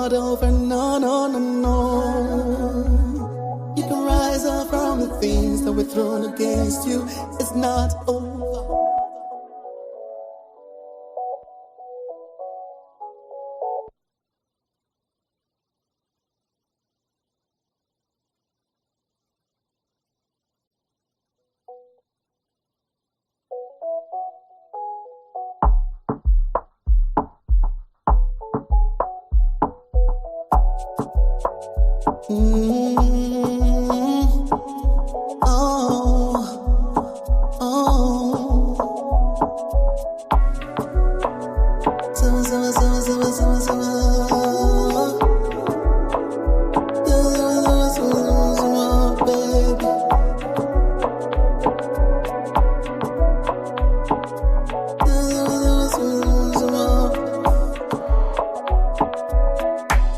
not over, no, no, no, no. You can rise up from the things that were thrown against you. It's not over.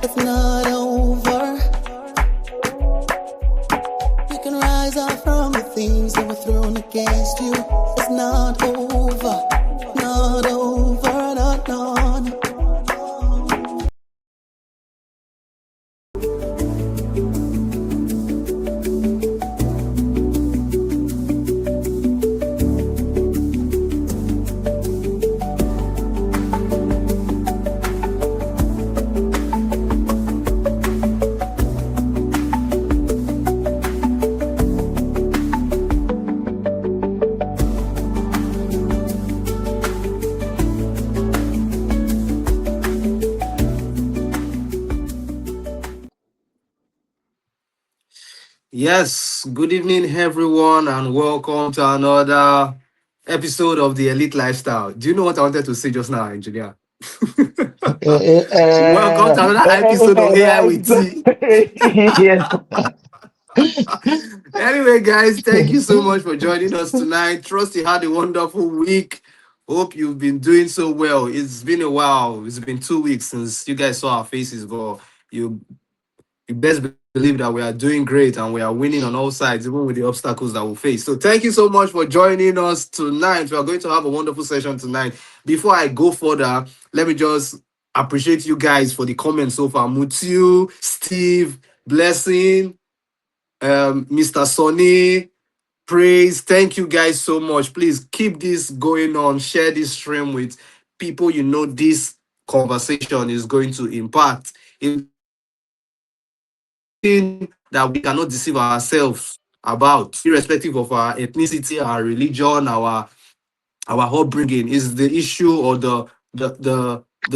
It's not over. You can rise up from the things that were thrown against you. It's not over. Not over, not on. Yes, good evening, everyone, and welcome to another episode of the Elite Lifestyle. Do you know what I wanted to say just now, engineer? Welcome to another episode of AI Right. with T. Yes. Anyway, guys, thank you so much for joining us tonight. Trust you had a wonderful week. Hope you've been doing so well. It's been a while. It's been 2 weeks since you guys saw our faces, but you best believe that we are doing great and we are winning on all sides, even with the obstacles that we face. So thank you so much for joining us tonight. We are going to have a wonderful session tonight. Before I go further, let me just appreciate you guys for the comments so far. Mutiu, Steve, Blessing, Mr. Sonny, Praise. Thank you guys so much. Please keep this going on. Share this stream with people you know this conversation is going to impact. If that we cannot deceive ourselves about, irrespective of our ethnicity, our religion, our upbringing, is the issue or the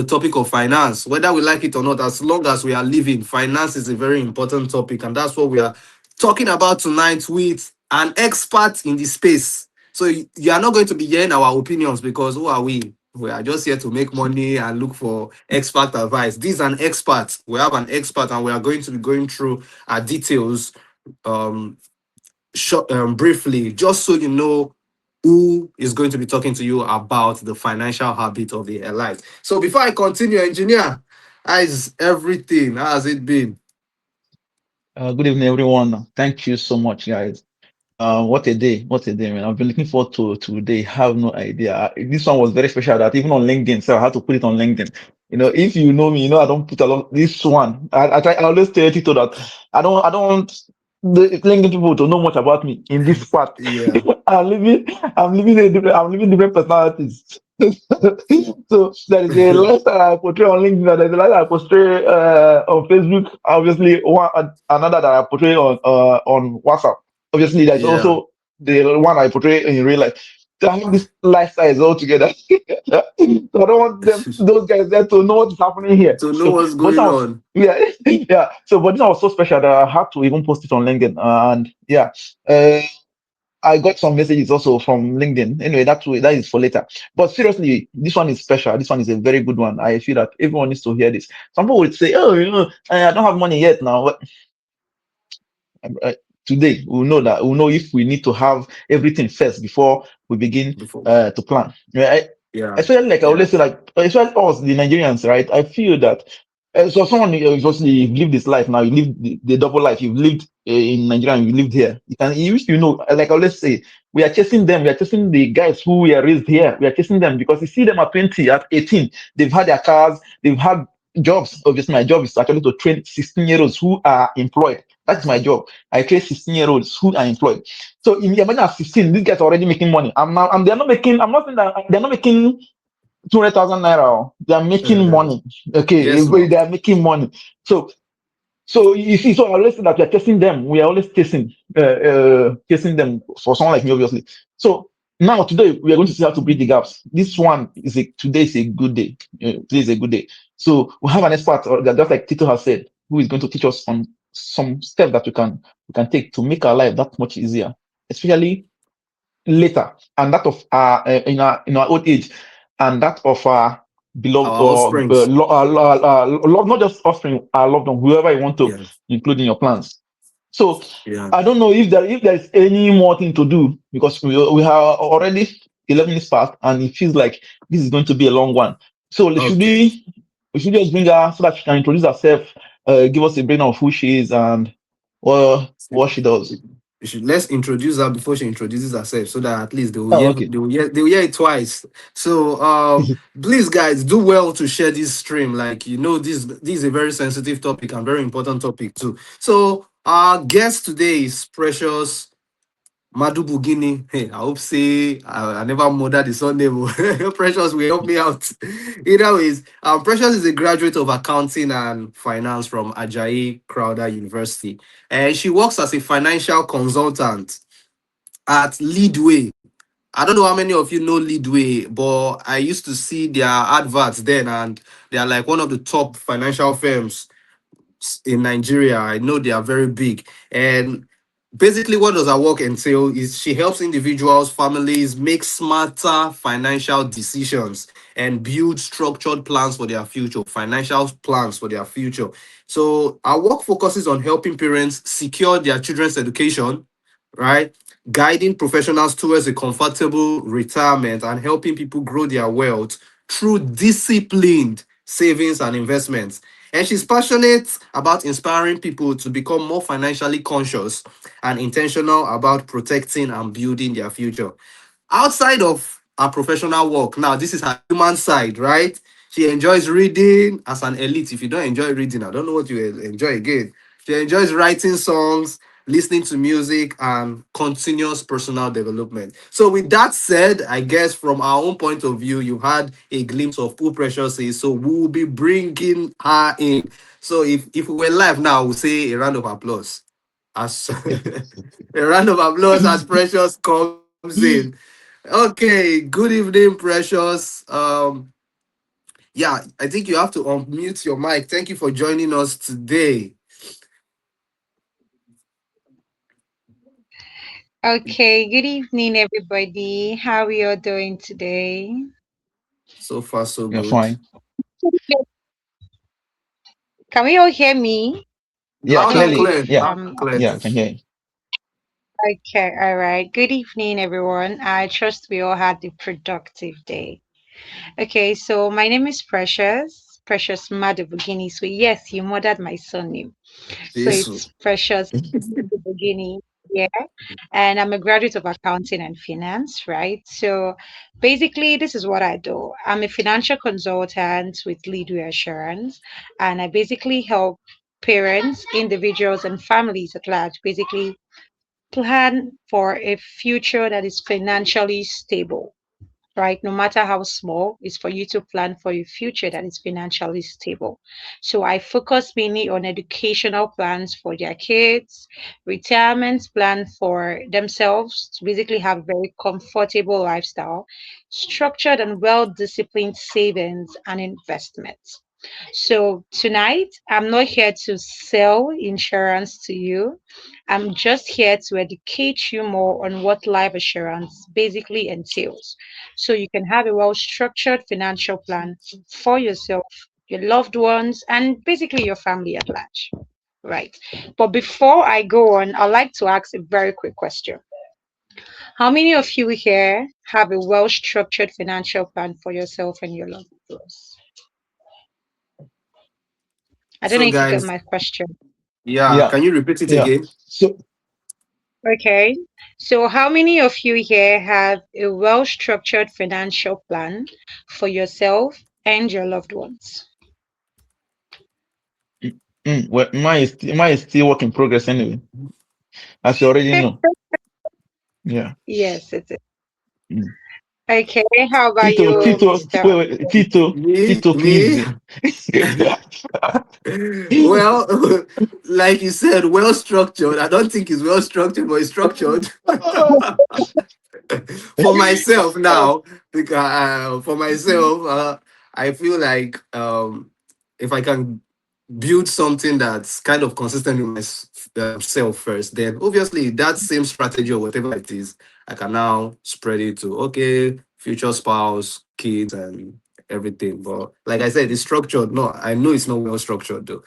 topic of finance. Whether we like it or not, as long as we are living, finance is a very important topic, and that's what we are talking about tonight with an expert in the space. So you are not going to be hearing our opinions because who are we? We are just here to make money and look for expert advice. This is an expert. We have an expert, and we are going to be going through our details um, briefly, just so you know who is going to be talking to you about the financial habit of the elite. So before I continue, engineer, how is everything? How has it been? Good evening, everyone. Thank you so much, guys. What a day! What a day, man! I've been looking forward to today. Have no idea. This one was very special. That even on LinkedIn, so I had to put it on LinkedIn. If you know me, I don't put a lot. This one, I always tell Tito that I don't want the LinkedIn people to know much about me in this part. Yeah. I'm living different personalities. So there is a lifestyle I portray on LinkedIn, and there's a lifestyle I portray on Facebook. Obviously, one another that I portray on WhatsApp. Obviously, there's Yeah. also the one I portray in real life. So I have this lifestyle all together. So I don't want those guys there to know what's happening here. To know So, what's but going now, on. yeah, yeah. So, but this one was so special that I had to even post it on LinkedIn. And yeah, uh, I got some messages also from LinkedIn. Anyway, that is for later. But seriously, this one is special. This one is a very good one. I feel that everyone needs to hear this. Some people would say, "Oh, I don't have money yet now." But uh, today we'll know that we'll know if we need to have everything first before we begin Before. to plan. Yeah, Yeah. especially like I Yeah. always say, like especially us, the Nigerians, right? I feel that so someone obviously you've lived this life now, you live the double life. You've lived in Nigeria, and you lived here. Like I always say, we are chasing them. We are chasing the guys who were raised here. We are chasing them because you see them at 20, at 18, they've had their cars, they've had jobs. Obviously, my job is actually to train 16-year-olds who are employed. That's my job. I train 16-year-olds who are employed. So in the imagine at 16, these guys are already making money. They're not making. I'm not saying that they're not making 200,000 naira. Oh. They are making Uh, money. Okay, yes, they no. are making money. So you see, so I always say that we are chasing them. We are always chasing them for someone like me, obviously. So now today we are going to see how to bridge the gaps. This one is today is a good day. Today is a good day. So we have an expert, that just like Tito has said, who is going to teach us on some steps that we can take to make our life that much easier, especially later, and that of our old age, and that of our beloved Our or offsprings. love, not just offspring, our loved one, whoever you want to Yes. include in your plans. So Yeah. I don't know if there is any more thing to do, because we have already 11 minutes past, and it feels like this is going to be a long one. So Okay. we should just bring her so that she can introduce herself, give us a breakdown of who she is and what she does. Let's introduce her before she introduces herself, so that at least Oh, okay. they will hear it twice. So please guys, do well to share this stream. Like, this is a very sensitive topic and very important topic too. So our guest today is Precious Madubugini. Hey, I hope say I never murder the son name. Precious will help me out. Either ways, Precious is a graduate of accounting and finance from Ajayi Crowther University, and she works as a financial consultant at Leadway. I don't know how many of you know Leadway, but I used to see their adverts then, and they are like one of the top financial firms in Nigeria. I know they are very big. And basically, what does her work entail is she helps individuals, families make smarter financial decisions and build structured plans for their future, financial plans for their future. So our work focuses on helping parents secure their children's education, right? Guiding professionals towards a comfortable retirement and helping people grow their wealth through disciplined savings and investments. And she's passionate about inspiring people to become more financially conscious and intentional about protecting and building their future. Outside of her professional work, now this is her human side, right? She enjoys reading as an elite. If you don't enjoy reading, I don't know what you enjoy again. She enjoys writing songs, listening to music, and continuous personal development. So, with that said, I guess from our own point of view, you had a glimpse of who Precious is. So, we will be bringing her in. So, if we were live now, we'll say a round of applause. As a round of applause as Precious comes in. Okay, good evening, Precious. Yeah, I think you have to unmute your mic. Thank you for joining us today. Okay, good evening, everybody. How are you all doing today? So far, so You're good. fine. Can we all hear me? Yeah, I don't Loud know and clearly. if clear. Yeah, Loud and clear. yeah, I can hear you. okay, all right. Good evening, everyone. I trust we all had a productive day. Okay, so my name is Precious Madubugini. So yes, you murdered my surname. So Jesus. it's Precious Madubugini. Yeah. And I'm a graduate of accounting and finance, right? So basically, this is what I do. I'm a financial consultant with Lead Reassurance, and I basically help parents, individuals, and families at large basically plan for a future that is financially stable, right? No matter how small, is for you to plan for a future that is financially stable. So I focus mainly on educational plans for their kids, retirement plan for themselves to basically have a very comfortable lifestyle, structured and well-disciplined savings and investments. So tonight, I'm not here to sell insurance to you. I'm just here to educate you more on what life assurance basically entails. So you can have a well structured financial plan for yourself, your loved ones, and basically your family at large. Right. But before I go on, I'd like to ask a very quick question. How many of you here have a well structured financial plan for yourself and your loved ones? I don't So, know if you get guys, my question. yeah, Yeah, can you repeat it yeah. again? So Okay. So, how many of you here have a well structured financial plan for yourself and your loved ones? Well, mine is still work in progress anyway, as you already know. Yeah. Yes, it is. Mm. Okay, how about Tito, you, Tito, Mr. wait, Tito, Me, Tito, please. me. Well, like you said, well structured. I don't think it's well structured, but it's structured. For myself now, because for myself, I feel like if I can build something that's kind of consistent with myself first, then obviously that same strategy or whatever it is, I can now spread it to okay, future spouse, kids, and everything. But like I said, it's structured. No, I know it's not well structured though.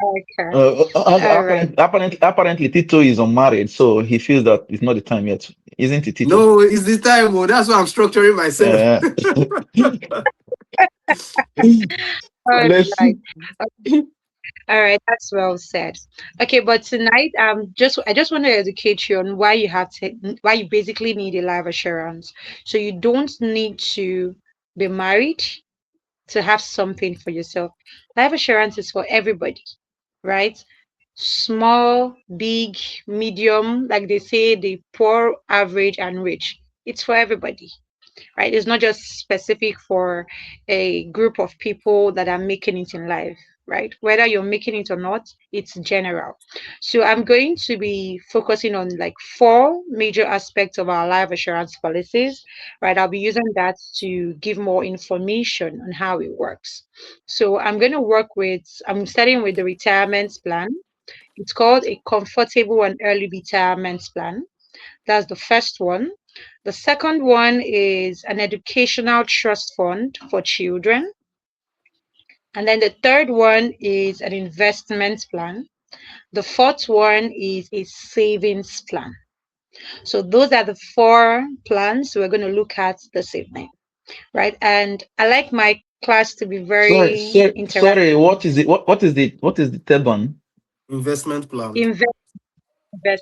Okay, all right. Apparently, Tito is unmarried, so he feels that it's not the time yet, isn't it, Tito? No, it's the time. Oh, that's why I'm structuring myself. Uh, All let's right. see. All right, that's well said. Okay, but tonight, I just want to educate you on why you basically need a life assurance. So you don't need to be married to have something for yourself. Life assurance is for everybody, right? Small, big, medium, like they say, the poor, average, and rich. It's for everybody, right? It's not just specific for a group of people that are making it in life, right? Whether you're making it or not, it's general. So I'm going to be focusing on like four major aspects of our life assurance policies, right? I'll be using that to give more information on how it works. So I'm starting with the retirement plan. It's called a comfortable and early retirement plan. That's the first one. The second one is an educational trust fund for children. And then the third one is an investment plan. The fourth one is a savings plan. So those are the four plans we're going to look at this evening, right? And I like my class to be Sorry, very sorry, interactive. sorry. What is the third one? Investment plan. Investment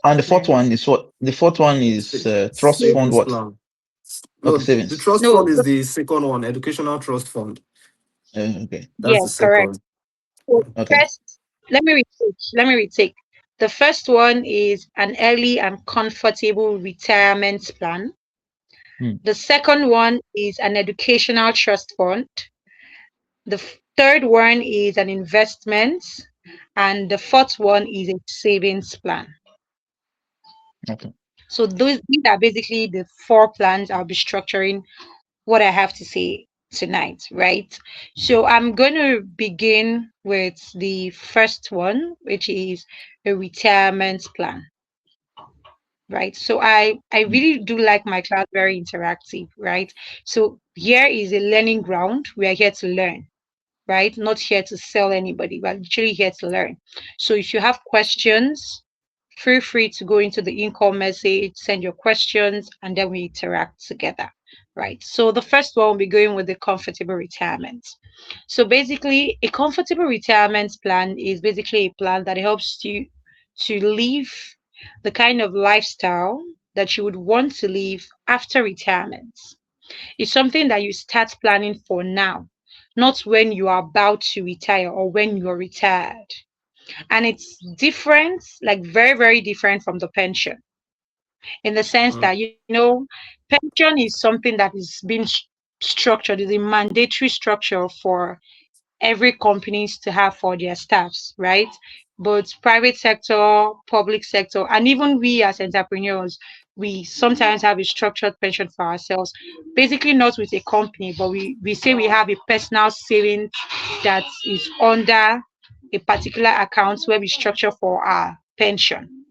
And the fourth plans. one is what? The fourth one is trust fund. Savings What? plan. Okay, No, the savings. trust No, fund is the second one, educational trust fund. Okay, That's yes, the correct. second. So okay. first, let me retake. The first one is an early and comfortable retirement plan. Hmm. The second one is an educational trust fund. The third one is an investment. And the fourth one is a savings plan. Okay. So these are basically the four plans I'll be structuring what I have to say tonight, right? So I'm going to begin with the first one, which is a retirement plan, right? So I Hmm. really do like my class very interactive, right? So here is a learning ground. We are here to learn, right? Not here to sell anybody, but literally here to learn. So if you have questions, feel free to go into the in-call message, send your questions, and then we interact together. Right. So the first one will be going with the comfortable retirement. So basically, a comfortable retirement plan is basically a plan that helps you to live the kind of lifestyle that you would want to live after retirement. It's something that you start planning for now, not when you are about to retire or when you're retired. And it's different, like very, very different from the pension in the sense Mm. that, pension is something that is being structured, is a mandatory structure for every companies to have for their staffs, right? Both private sector, public sector, and even we as entrepreneurs, we sometimes have a structured pension for ourselves. Basically, not with a company, but we say we have a personal saving that is under a particular account where we structure for our pension,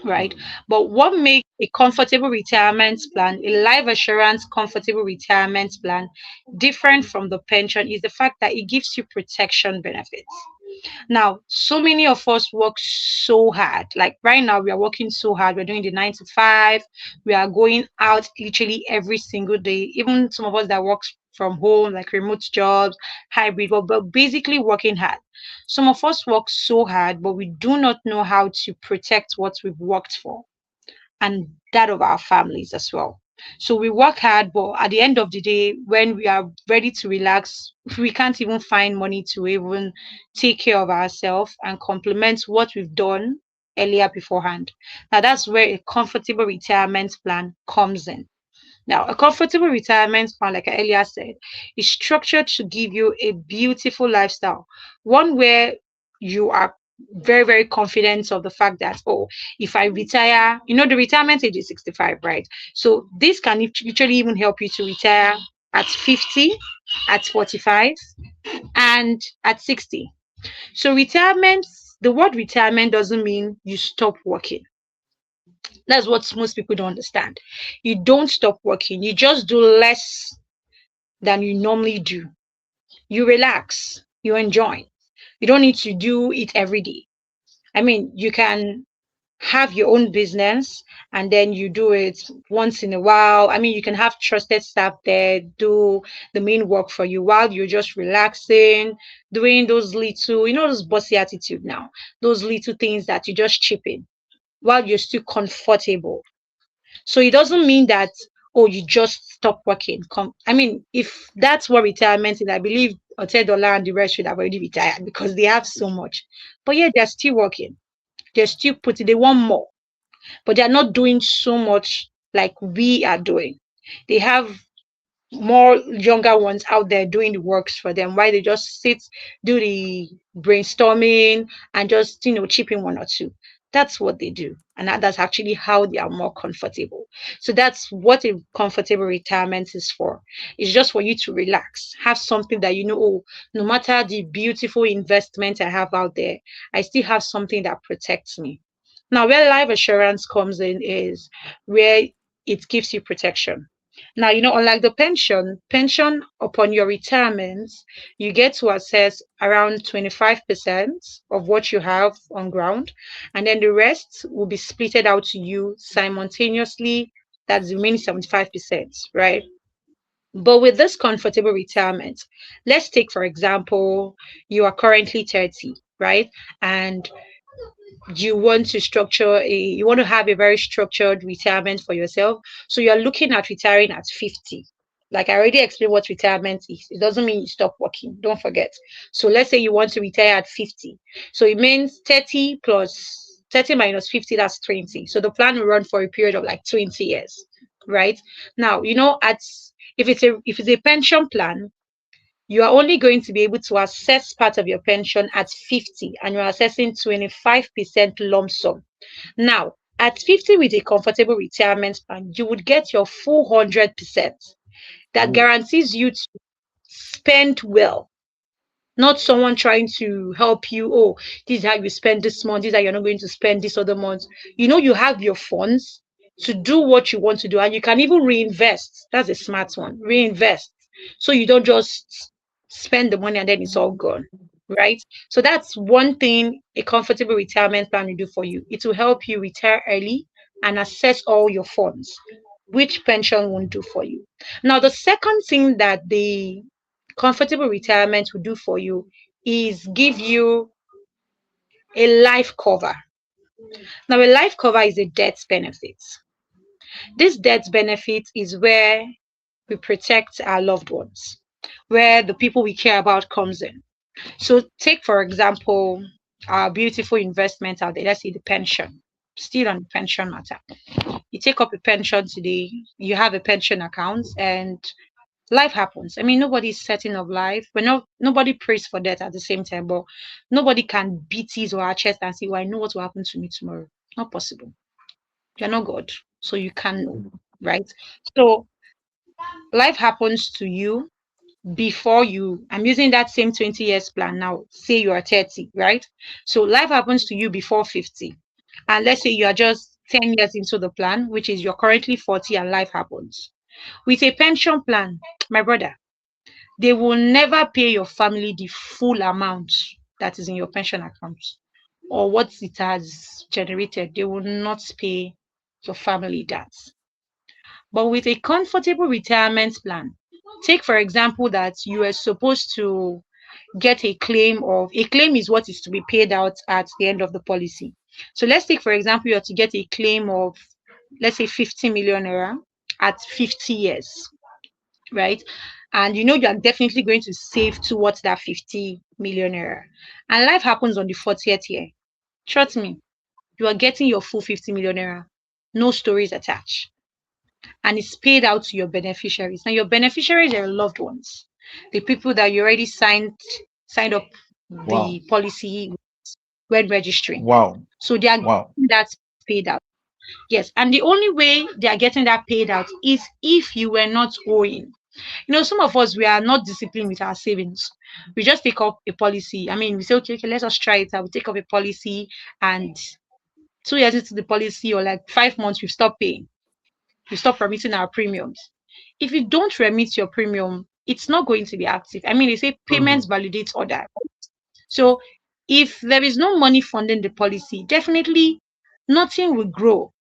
right? But what makes a comfortable retirement plan, a life assurance comfortable retirement plan, different from the pension is the fact that it gives you protection benefits. Now, so many of us work so hard. Like right now, we are working so hard. We're doing the 9 to 5. We are going out literally every single day. Even some of us that works from home, like remote jobs, hybrid, but basically working hard. Some of us work so hard, but we do not know how to protect what we've worked for and that of our families as well. So we work hard, but at the end of the day, when we are ready to relax, we can't even find money to even take care of ourselves and complement what we've done earlier beforehand. Now, that's where a comfortable retirement plan comes in. Now, a comfortable retirement plan, like I earlier said, is structured to give you a beautiful lifestyle, one where you are very, very confident of the fact that, oh, if I retire, the retirement age is 65, right? So this can literally even help you to retire at 50, at 45, and at 60. So retirement, the word retirement doesn't mean you stop working. That's what most people don't understand. You don't stop working, you just do less than you normally do. You relax, you enjoy. You don't need to do it every day. I mean, you can have your own business and then you do it once in a while. I mean, you can have trusted staff there do the main work for you while you're just relaxing, doing those little, those bossy attitude now, those little things that you just chip in while you're still comfortable. So it doesn't mean that, oh, you just stop working. I mean, if that's what retirement is, I believe $10 and the rest should have already retired because they have so much. But yeah, they're still working. They're still putting, they want more, but they're not doing so much like we are doing. They have more younger ones out there doing the works for them while they just sit, do the brainstorming and just, chip in one or two. That's what they do. And that's actually how they are more comfortable. So that's what a comfortable retirement is for. It's just for you to relax, have something that oh, no matter the beautiful investment I have out there, I still have something that protects me. Now, where life assurance comes in is where it gives you protection. Now, unlike the pension upon your retirement, you get to access around 25% of what you have on ground, and then the rest will be splitted out to you simultaneously. That's the remaining 75%, right? But with this comfortable retirement, let's take, for example, you are currently 30, right? And you want to have a very structured retirement for yourself. So you're looking at retiring at 50. Like I already explained what retirement is. It doesn't mean you stop working. Don't forget. So let's say you want to retire at 50. So it means 30 minus 50, that's 20. So the plan will run for a period of like 20 years, right? Now, if it's a pension plan, you are only going to be able to assess part of your pension at 50 and you're assessing 25% lump sum. Now, at 50 with a comfortable retirement plan, you would get your full 100% that guarantees you to spend well, not someone trying to help you. Oh, this is how you spend this month, this is how you're not going to spend this other month. You have your funds to do what you want to do, and you can even reinvest. That's a smart one. Reinvest. So you don't just spend the money and then it's all gone. Right? So that's one thing a comfortable retirement plan will do for you. It will help you retire early and assess all your funds, which pension won't do for you. Now, the second thing that the comfortable retirement will do for you is give you a life cover. Now, a life cover is a death benefit. This death benefit is where we protect our loved ones, where the people we care about comes in. So take, for example, our beautiful investment out there. Let's say the pension. Still on the pension matter. You take up a pension today, you have a pension account, and life happens. I mean, nobody's certain of life. Nobody prays for death at the same time, but nobody can beat his or her chest and say, well, I know what will happen to me tomorrow. Not possible. You're not God, so you can't know, right? So life happens to you before I'm using that same 20 years plan now. Say you are 30, right? So life happens to you before 50. And let's say you are just 10 years into the plan, which is you're currently 40 and life happens. With a pension plan, my brother, they will never pay your family the full amount that is in your pension account or what it has generated. They will not pay your family that. But with a comfortable retirement plan, take for example that you are supposed to get a claim is what is to be paid out at the end of the policy. So let's take for example you are to get a claim of, let's say, 50 million naira at 50 years, right? And you know you are definitely going to save towards that 50 million naira. And life happens on the 40th year. Trust me, you are getting your full 50 million naira. No stories attached. And it's paid out to your beneficiaries. Now your beneficiaries are your loved ones, the people that you already signed up Wow. the policy when registering. Wow. So they are Wow. getting that paid out. Yes. And the only way they are getting that paid out is if you were not owing. You know, some of us, we are not disciplined with our savings. We just take up a policy. I mean, we say, okay, let us try it. I will take up a policy, and 2 years into the policy, or like 5 months, we stop paying. We stop remitting our premiums. If you don't remit your premium, it's not going to be active. I mean, they say payments validates order. So if there is no money funding the policy, definitely nothing will grow.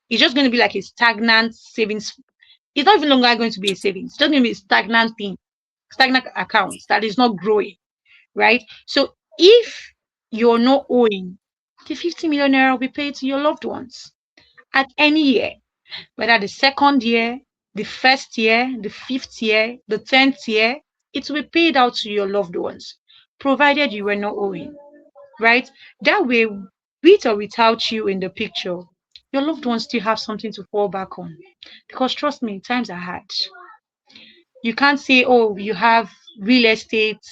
It's just going to be like a stagnant savings. It's not even longer going to be a savings. It's just going to be a stagnant thing, stagnant account that is not growing, right? So if you're not owing, the 50 million naira will be paid to your loved ones at any year, whether the second year, the first year, the fifth year, the 10th year, it will be paid out to your loved ones, provided you were not owing, right? That way, with or without you in the picture, your loved ones still have something to fall back on. Because trust me, times are hard. You can't say, oh, you have real estate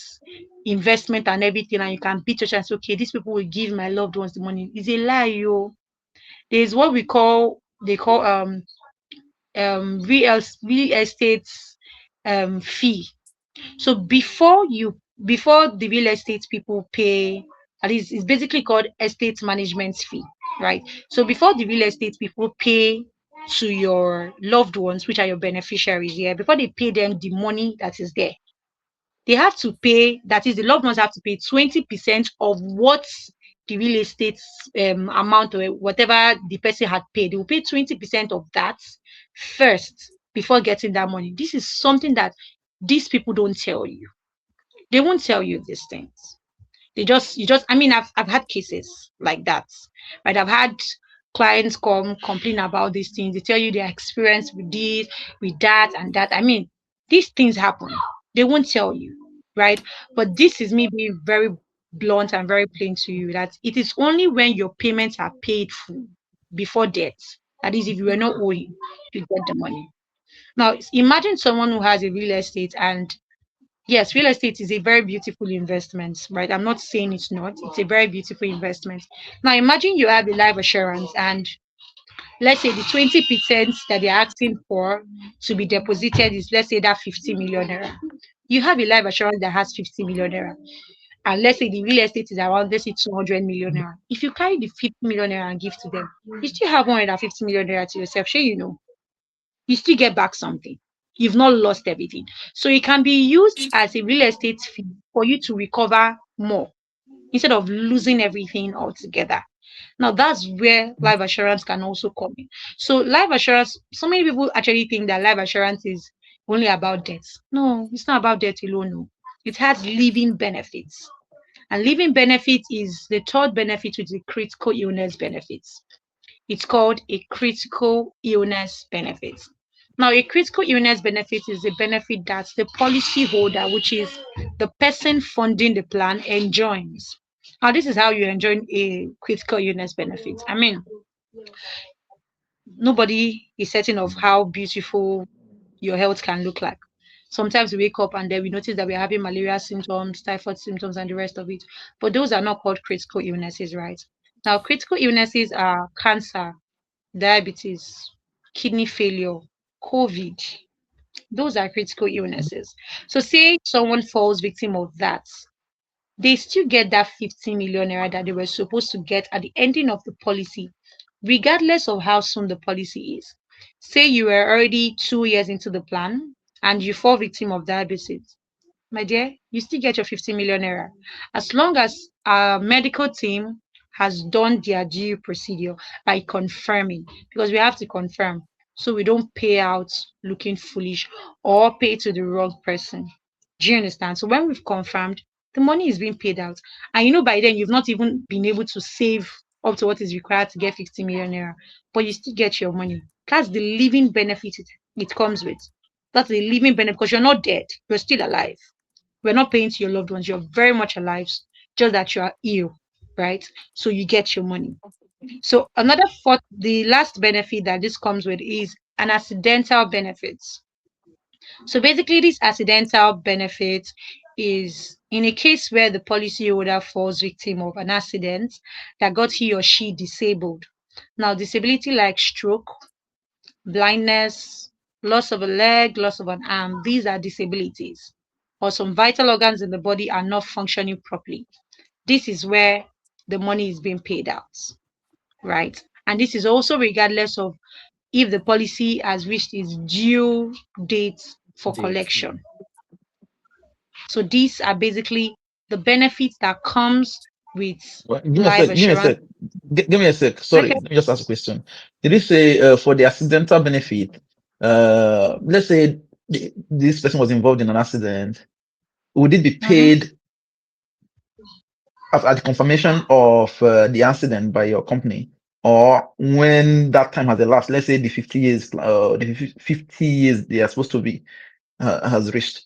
investment and everything, and you can beat your chest, okay, these people will give my loved ones the money. It's a lie, yo. There's what they call real estate fee. So before the real estate people pay, at least it's basically called estate management fee, right? So before the real estate people pay to your loved ones, which are your beneficiaries here, before they pay them the money that is there, they have to pay, that is, the loved ones have to pay 20% of what the real estate amount or whatever the person had paid. They will pay 20% of that first before getting that money. This is something that these people don't tell you. They won't tell you these things. I mean, I've had cases like that, right? I've had clients come complain about these things. They tell you their experience with this, with that, and that. I mean, these things happen. They won't tell you, right? But this is me being very blunt and very plain to you that it is only when your payments are paid full before debt, that is, if you were not owing, you get the money. Now, imagine someone who has a real estate, and yes, real estate is a very beautiful investment, right? I'm not saying it's not. It's a very beautiful investment. Now, imagine you have a life assurance, and let's say the 20% that they're asking for to be deposited is, let's say, that 50 million naira. You have a life assurance that has 50 million naira. And let's say the real estate is around, let's say, 200 million naira. If you carry the 50 million naira and give to them, you still have 150 million naira to yourself. Sure, you know, you still get back something. You've not lost everything. So it can be used as a real estate fee for you to recover more instead of losing everything altogether. Now that's where life assurance can also come in. So life assurance, so many people actually think that life assurance is only about death. No, it's not about death alone. No. It has living benefits. And living benefit is the third benefit, which is the critical illness benefits. It's called a critical illness benefit. Now, a critical illness benefit is a benefit that the policy holder, which is the person funding the plan, enjoys. Now, this is how you enjoy a critical illness benefit. I mean, nobody is certain of how beautiful your health can look like. Sometimes we wake up and then we notice that we're having malaria symptoms, typhoid symptoms, and the rest of it. But those are not called critical illnesses, right? Now, critical illnesses are cancer, diabetes, kidney failure, COVID. Those are critical illnesses. So say someone falls victim of that, they still get that 50 million naira that they were supposed to get at the ending of the policy, regardless of how soon the policy is. Say you were already 2 years into the plan and you fall victim of diabetes. My dear, you still get your 50 million naira. As long as our medical team has done their due procedure by confirming, because we have to confirm, so we don't pay out looking foolish or pay to the wrong person. Do you understand? So when we've confirmed, the money is being paid out. And you know, by then you've not even been able to save up to what is required to get 50 million naira, but you still get your money. That's the living benefit it comes with. That's a living benefit because you're not dead, you're still alive. We're not paying to your loved ones, you're very much alive, just that you are ill, right? So you get your money. So the last benefit that this comes with is an accidental benefits. So basically, this accidental benefit is in a case where the policyholder falls victim of an accident that got he or she disabled. Now, disability like stroke, blindness, loss of a leg, loss of an arm, these are disabilities. Or some vital organs in the body are not functioning properly. This is where the money is being paid out, right? And this is also regardless of if the policy has reached its due date for collection. So these are basically the benefits that comes with Give me a life sec. Give me a assurance. sec. Give me a sec. Sorry, Okay. let me just ask a question. Did you say for the accidental benefit, let's say this person was involved in an accident, would it be paid at the confirmation of the accident by your company, or when that time has elapsed? Let's say the 50 years, the 50 years they are supposed to be has reached.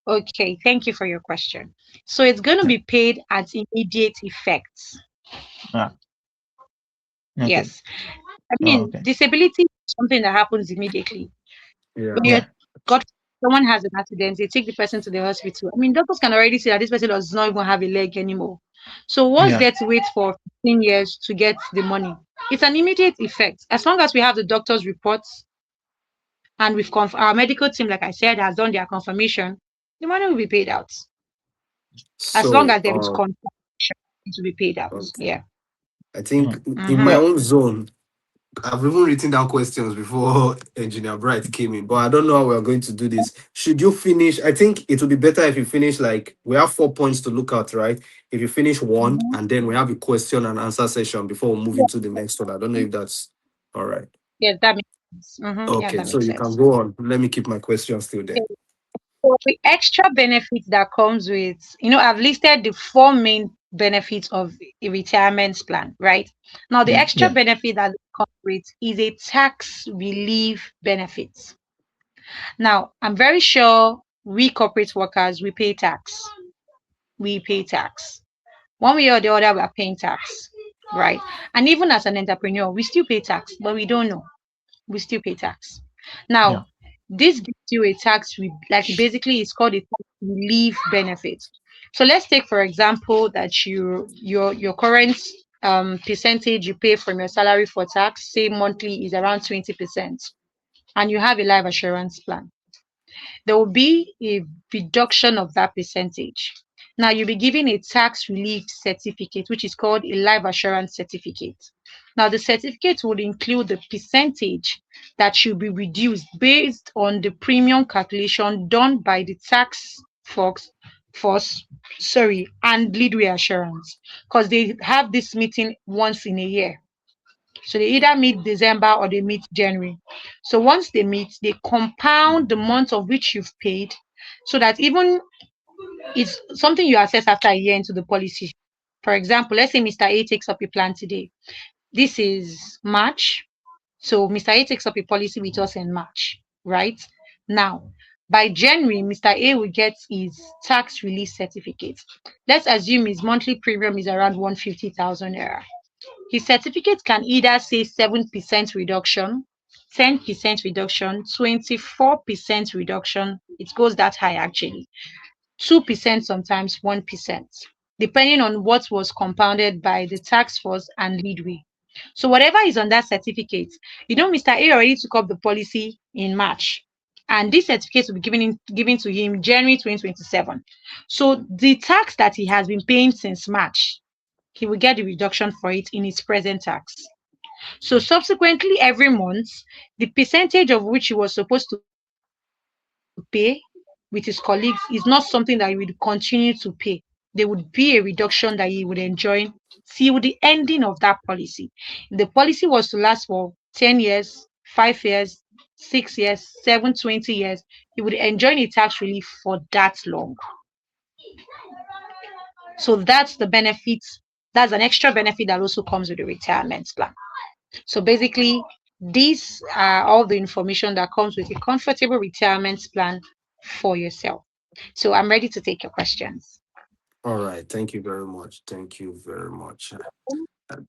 Okay, thank you for your question. So it's going to be paid at immediate effects. Ah, okay. Yes. I mean, Okay. disability is something that happens immediately. When you're Yeah. got someone has an accident, they take the person to the hospital. I mean, doctors can already see that this person does not even have a leg anymore. So what's Yeah. there to wait for 15 years to get the money? It's an immediate effect. As long as we have the doctor's reports and our medical team, like I said, has done their confirmation, the money will be paid out. As long So, as there is confirmation, it will be paid out. okay. Yeah. I think in my Mhm. Well, own zone, I've even written down questions before Engineer Bright came in, but I don't know how we're going to do this. Should you finish? I think it would be better if you finish, like, we have 4 points to look at, right? If you finish one, Mhm. and then we have a question and answer session before we move Yeah. into the next one. I don't know if that's all right. Yes, that makes sense. Yeah, Okay, that so makes you can sense. go on. Let me keep my questions still there. Okay. So the extra benefits that comes with, I've listed the four main benefits of a retirement plan, right? Now, the extra yeah. benefit that comes with is a tax relief benefit. Now, I'm very sure we corporate workers, we pay tax. We pay tax. One way or the other, we are paying tax, right? And even as an entrepreneur, we still pay tax, but we don't know. We still pay tax. Yeah. Now, this gives you a like basically it's called a tax relief benefit. So let's take for example that your current percentage you pay from your salary for tax, say monthly, is around 20%, and you have a life assurance plan. There will be a reduction of that percentage. Now you'll be given a tax relief certificate, which is called a life assurance certificate. Now the certificate would include the percentage that should be reduced based on the premium calculation done by the tax force, and Leadway Assurance, because they have this meeting once in a year. So they either meet December or they meet January. So once they meet, they compound the month of which you've paid, so that even it's something you assess after a year into the policy. For example, let's say Mr. A takes up a plan today. This is March. So Mr. A takes up a policy with us in March, right? Now, by January, Mr. A will get his tax relief certificate. Let's assume his monthly premium is around 150,000 naira. His certificate can either say 7% reduction, 10% reduction, 24% reduction. It goes that high actually. 2%, sometimes 1%, depending on what was compounded by the tax force and Leadway. So whatever is on that certificate, Mr. A already took up the policy in March, and this certificate will be given to him January 2027. So the tax that he has been paying since March, he will get the reduction for it in his present tax. So subsequently, every month, the percentage of which he was supposed to pay with his colleagues is not something that he would continue to pay. There would be a reduction that he would enjoy till the ending of that policy. If the policy was to last for 10 years, 5 years, 6 years, 7, 20 years, he would enjoy a tax relief for that long. So that's the benefit. That's an extra benefit that also comes with the retirement plan. So basically, These are all the information that comes with a comfortable retirement plan for yourself. So I'm ready to take your questions. All right. Thank you very much. Thank you very much.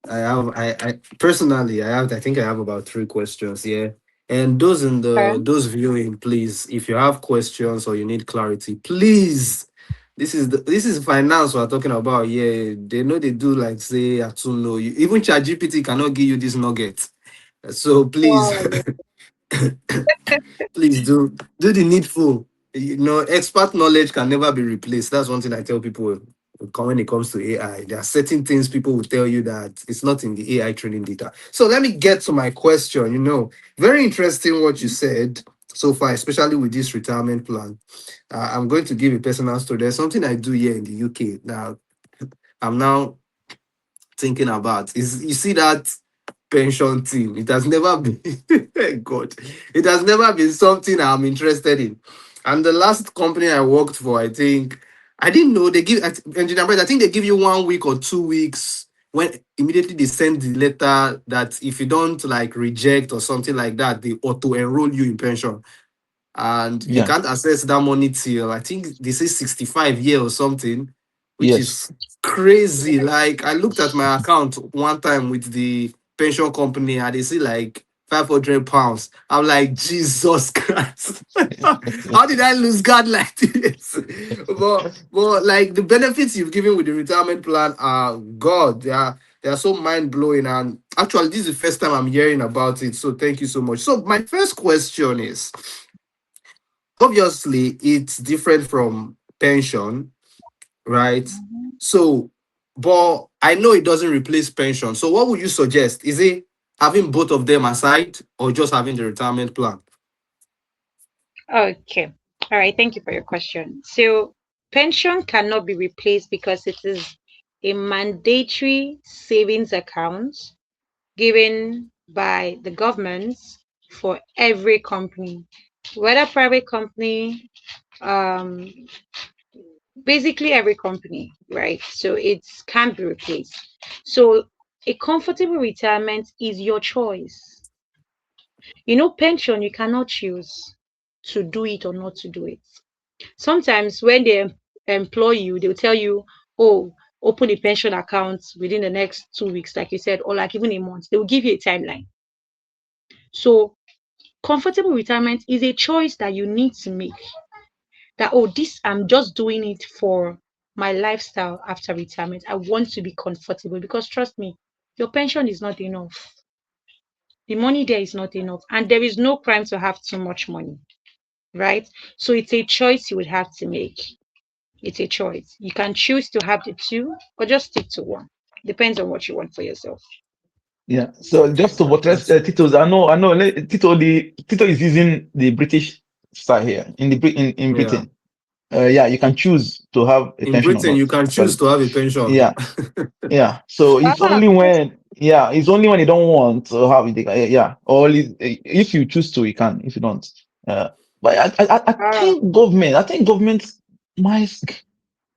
I personally, I think I have about three questions here. And those in Okay. those viewing, please, if you have questions or you need clarity, please. This is finance we're talking about. Yeah, they know they do like say Atuno. Even ChatGPT cannot give you this nugget. So please, Wow. please do the needful. You know, expert knowledge can never be replaced. That's one thing I tell people when it comes to AI. There are certain things people will tell you that it's not in the AI training data. So let me get to my question. You know, very interesting what you said so far, especially with this retirement plan. I'm going to give a personal story. There's something I do here in the UK now. I'm now thinking about is you see that pension thing. It has never been God. It has never been something I'm interested in. And the last company I worked for, I think I didn't know they give engineer. I think they give you 1 week or 2 weeks when immediately they send the letter that if you don't like reject or something like that, they auto enroll you in pension. And you Yeah. can't access that money till I think they say 65 years or something, which Yes. is crazy. Like I looked at my account one time with the pension company and they see like £500. I'm like, Jesus Christ. How did I lose God like this? but like the benefits you've given with the retirement plan are God. They are so mind blowing. And actually, this is the first time I'm hearing about it. So thank you so much. So my first question is obviously it's different from pension, right? So, but I know it doesn't replace pension. So, what would you suggest? Is it having both of them aside or just having the retirement plan? Okay. All right. Thank you for your question. So, pension cannot be replaced because it is a mandatory savings account given by the government for every company, whether private company, um, basically every company, right? So it can't be replaced. So a comfortable retirement is your choice. Pension, you cannot choose to do it or not to do it. Sometimes when they employ you, they'll tell you, oh, open a pension account within the next 2 weeks, like you said, or like even a month. They will give you a timeline. So comfortable retirement is a choice that you need to make. That, oh, this, I'm just doing it for my lifestyle after retirement. I want to be comfortable because trust me, your pension is not enough. The money there is not enough. And there is no crime to have too much money, right? So it's a choice you would have to make. It's a choice. You can choose to have the two or just stick to one. Depends on what you want for yourself. Yeah. So just to buttress That's Tito's, I know. Tito is using the British style here in yeah. Britain. Yeah, you can choose to have a In pension or Britain, not. you can choose Actually, to have a pension. yeah, yeah. So it's Ah, only when, yeah, it's only when you don't want to have it. Yeah, or if you choose to, you can. If you don't, uh, but ah, I think government might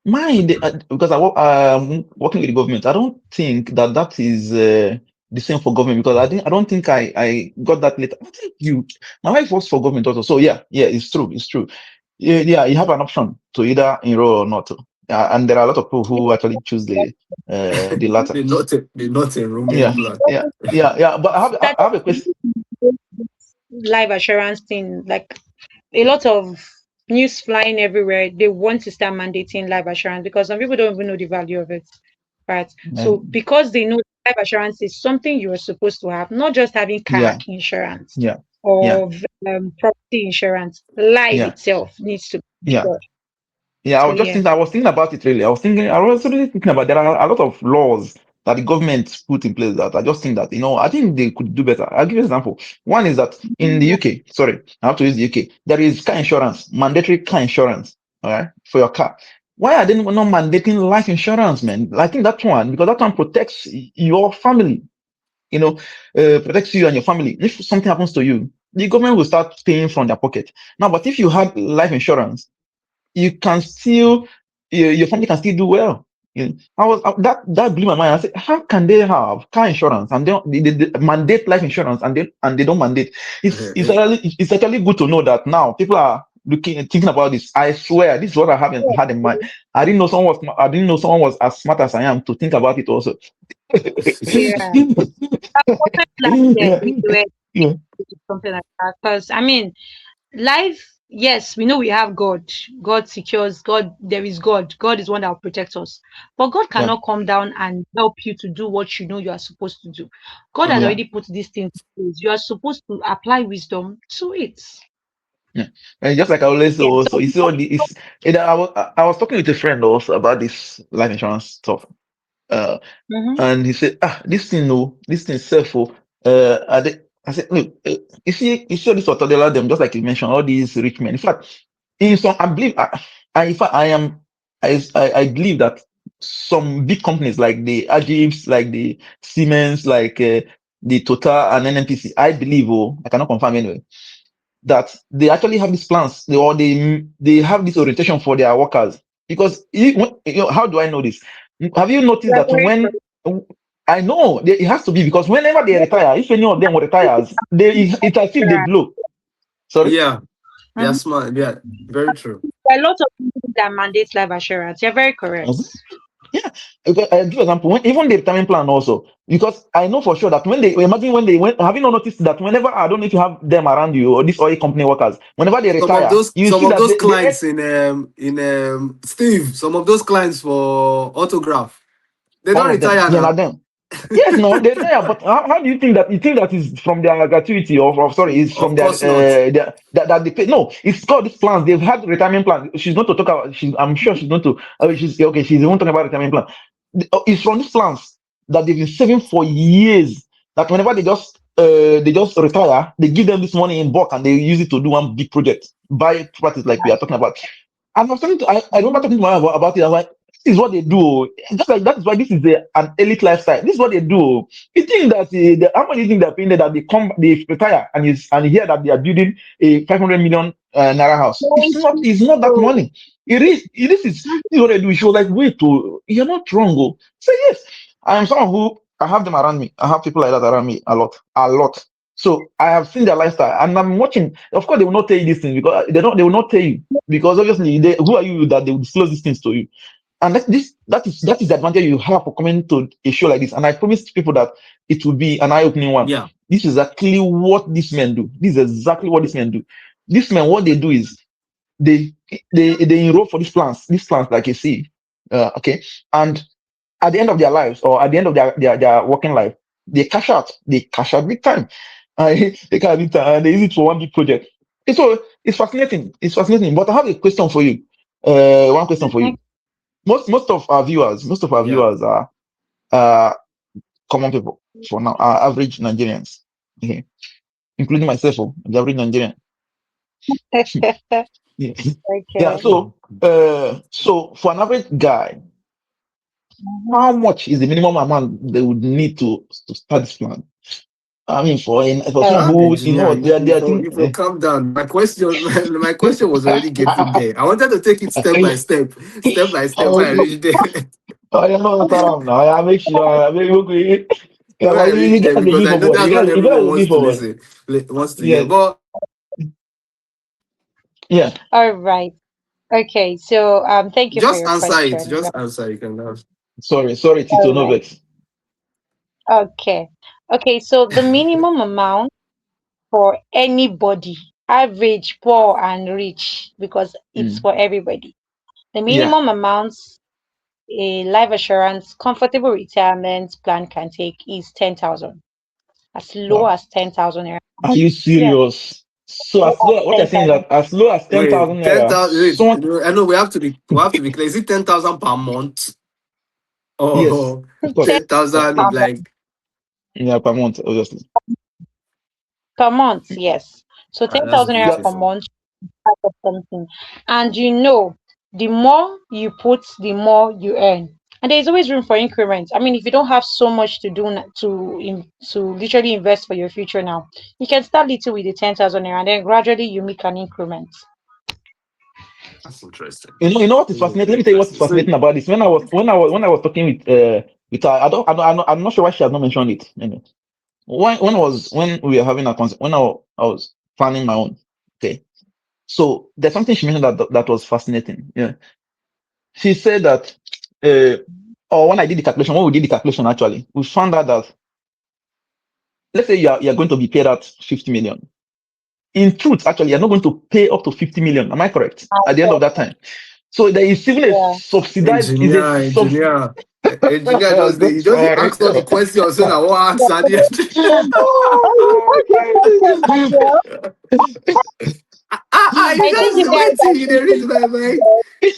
mind because I'm working with the government. I don't think that is the same for government because I don't think I got that later. I think my wife works for government also. So yeah, it's true. It's true. Yeah, you have an option to either enroll or not to. And there are a lot of people who actually choose the latter. The not Yeah, enrollment plan. yeah. But that I have a question. life assurance thing, like a lot of news flying everywhere. They want to start mandating life assurance because some people don't even know the value of it, right? So Um, because they know life assurance is something you are supposed to have, not just having car yeah, insurance yeah, yeah, or property insurance. Life yeah, itself needs to be yeah. sure. Yeah, So yeah. I was thinking about it really. I was really thinking about there are a lot of laws that the government put in place that I just think that, I think they could do better. I'll give you an example. One is that in the UK, sorry, I have to use the UK, there is car insurance, mandatory car insurance, all right, for your car. Why are they not mandating life insurance, man? I think that one, because that one protects your family, protects you and your family. If something happens to you, the government will start paying from their pocket. Now, but if you had life insurance, you can still your family can still do well. I was that blew my mind. I said, how can they have car insurance and they mandate life insurance and they don't mandate? It's actually good to know that now people are thinking about this. I swear, this is what I haven't had in mind. I didn't know someone was as smart as I am to think about it also. Yeah. Something like Yeah, we do it, yeah, something like that. Because I mean, life, yes, we know we have God. God secures. God, there is God. God is one that will protect us. But God yeah, cannot come down and help you to do what you know you are supposed to do. God has Mm. yeah. already put these things in place. You are supposed to apply wisdom to it. Yeah. And just like I always say Yeah. So, also, you see all the it's I was talking with a friend also about this life insurance stuff. Uh, mhm. and he said, this thing, no, this thing self, I said, look, you see all this Otodela, them, just like you mentioned, all these rich men. In fact, in some, I believe, in fact, I believe that some big companies like the Ajibs, like the Siemens, like the Total and NNPC, I believe, I cannot confirm anyway, that they actually have these plans, they have this orientation for their workers. Because how do I know this? Have you noticed You are that very when I know it has to be because whenever they retire, if any of them retires, it's as if they correct. blow. Sorry. Yeah, they are Mhm. smart. Yeah, very true. There are a lot of things that mandate life assurance. You're very correct. Mhm. Yeah, I give example. Even the retirement plan also, because I know for sure that when they imagine when they went, have you not noticed that whenever I don't know if you have them around you or these oil company workers, whenever they retire, you Some see of that those they clients in Steve, some of those clients for autograph, they don't all of them, retire yeah, now. not them. Yes, no, they're there, but how do you think that? You think that is from their gratuity or sorry, is from Of course not. that they pay? No, it's called these plans. They've had retirement plans. She's not to talk about. I'm sure she's not to. She's okay. She's even talking about retirement plan. It's from these plans that they've been saving for years. That whenever they just retire, they give them this money in bulk and they use it to do one big project, buy properties like we are talking about. And I was talking to, I remember talking to my wife about it. I was like, this is what they do. Just like that is why this is an elite lifestyle. This is what they do. You think that how much do you think they're paying there that they retire and hear that they are building a 500 million naira house? It's not that So, money. This is what they do. She was like, wait, you're not wrong. Say yes. I am someone who I have them around me. I have people like that around me a lot, a lot. So I have seen their lifestyle and I'm watching. Of course, they will not tell you these things because they will not tell you because obviously who are you that they will disclose these things to you? And that is the advantage you have for coming to a show like this. And I promised people that it will be an eye-opening one. Yeah. This is exactly what these men do. This is exactly what these men do. These men, what they do is they they enroll for these plans like you see, okay, and at the end of their lives or at the end of their working life, they cash out. They cash out big time. They cash out big time and they use it for one big project. So it's fascinating. It's fascinating. But I have a question for you. One question for you. Most of our Yeah. viewers are uh common people for now, are average Nigerians, okay, including myself, the average Nigerian. Yeah. Yeah. okay. Mm. So for an average guy, how much is the minimum amount they would need to start this plan? I mean, for someone Ah, who engineer, they are think. you for calm down. My question, my question was already getting there. I wanted to take it step by step, step by step. When I reached there, I am not around now. I make sure. I make okay. Yeah, when but I you reached there, guys they because move I know forward. that's what You guys everyone they move wants to forward. listen, wants to hear. Yes. But Yeah. All right. Okay. So, thank you for just your answer it. question. Just answer. You can ask. Sorry, Tito, All no right. vex. Okay. Okay. So the minimum amount for anybody, average, poor, and rich, because it's Mm. for everybody. The Yeah. minimum amounts a life assurance comfortable retirement plan can take is 10,000. As low Wow. as 10,000 naira. Are you Yeah. serious? So Low as as low, what you're saying is 10,000. that as low as 10,000 Wait, ten naira, thousand. Wait, someone, I know we have to be clear. Is it 10,000 per month yes, or of course, 10,000 like? yeah, per month, obviously. Per month, yes. So Ah, that's 10,000 naira Yeah. per beautiful. month type of something. And the more you put, the more you earn. And there's always room for increment. I mean, if you don't have so much to do to literally invest for your future now, you can start little with the 10,000 naira and then gradually you make an increment. That's interesting. You know what is fascinating? Let me tell you what is So, fascinating about this. When I was talking with her, I'm not sure why she has not mentioned it. Anyway, when we were having I was planning my own. Okay, so there's something she mentioned that was fascinating. Yeah, she said that, or when we did the calculation, actually, we found out that, let's say you're going to be paid out 50 million. In truth, actually, you're not going to pay up to 50 million. Am I correct? At the end of that time. So there is even a Yeah. subsidized, engineer, engineer Don't just dey worry. ask all the questions so that one answer at the end. Oh my You I think just you guys wait till you dey read my mind.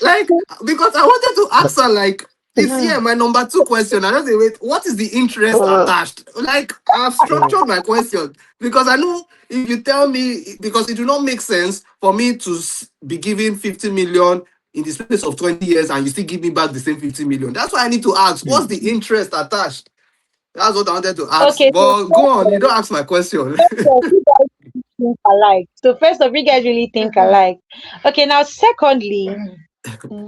Like, because I wanted to ask her, like, it's God. here, my number two question. I just say, wait, what is the interest Uh, attached? Like, I've structured my question because I know if you tell me, because it will not make sense for me to be giving 50 million in the space of 20 years and you still give me back the same 50 million. That's why I need to ask, what's the interest attached? That's what I wanted to ask. okay, so But go on, you don't ask my question. you guys think alike. So first of all, you guys really think alike. Okay, now secondly,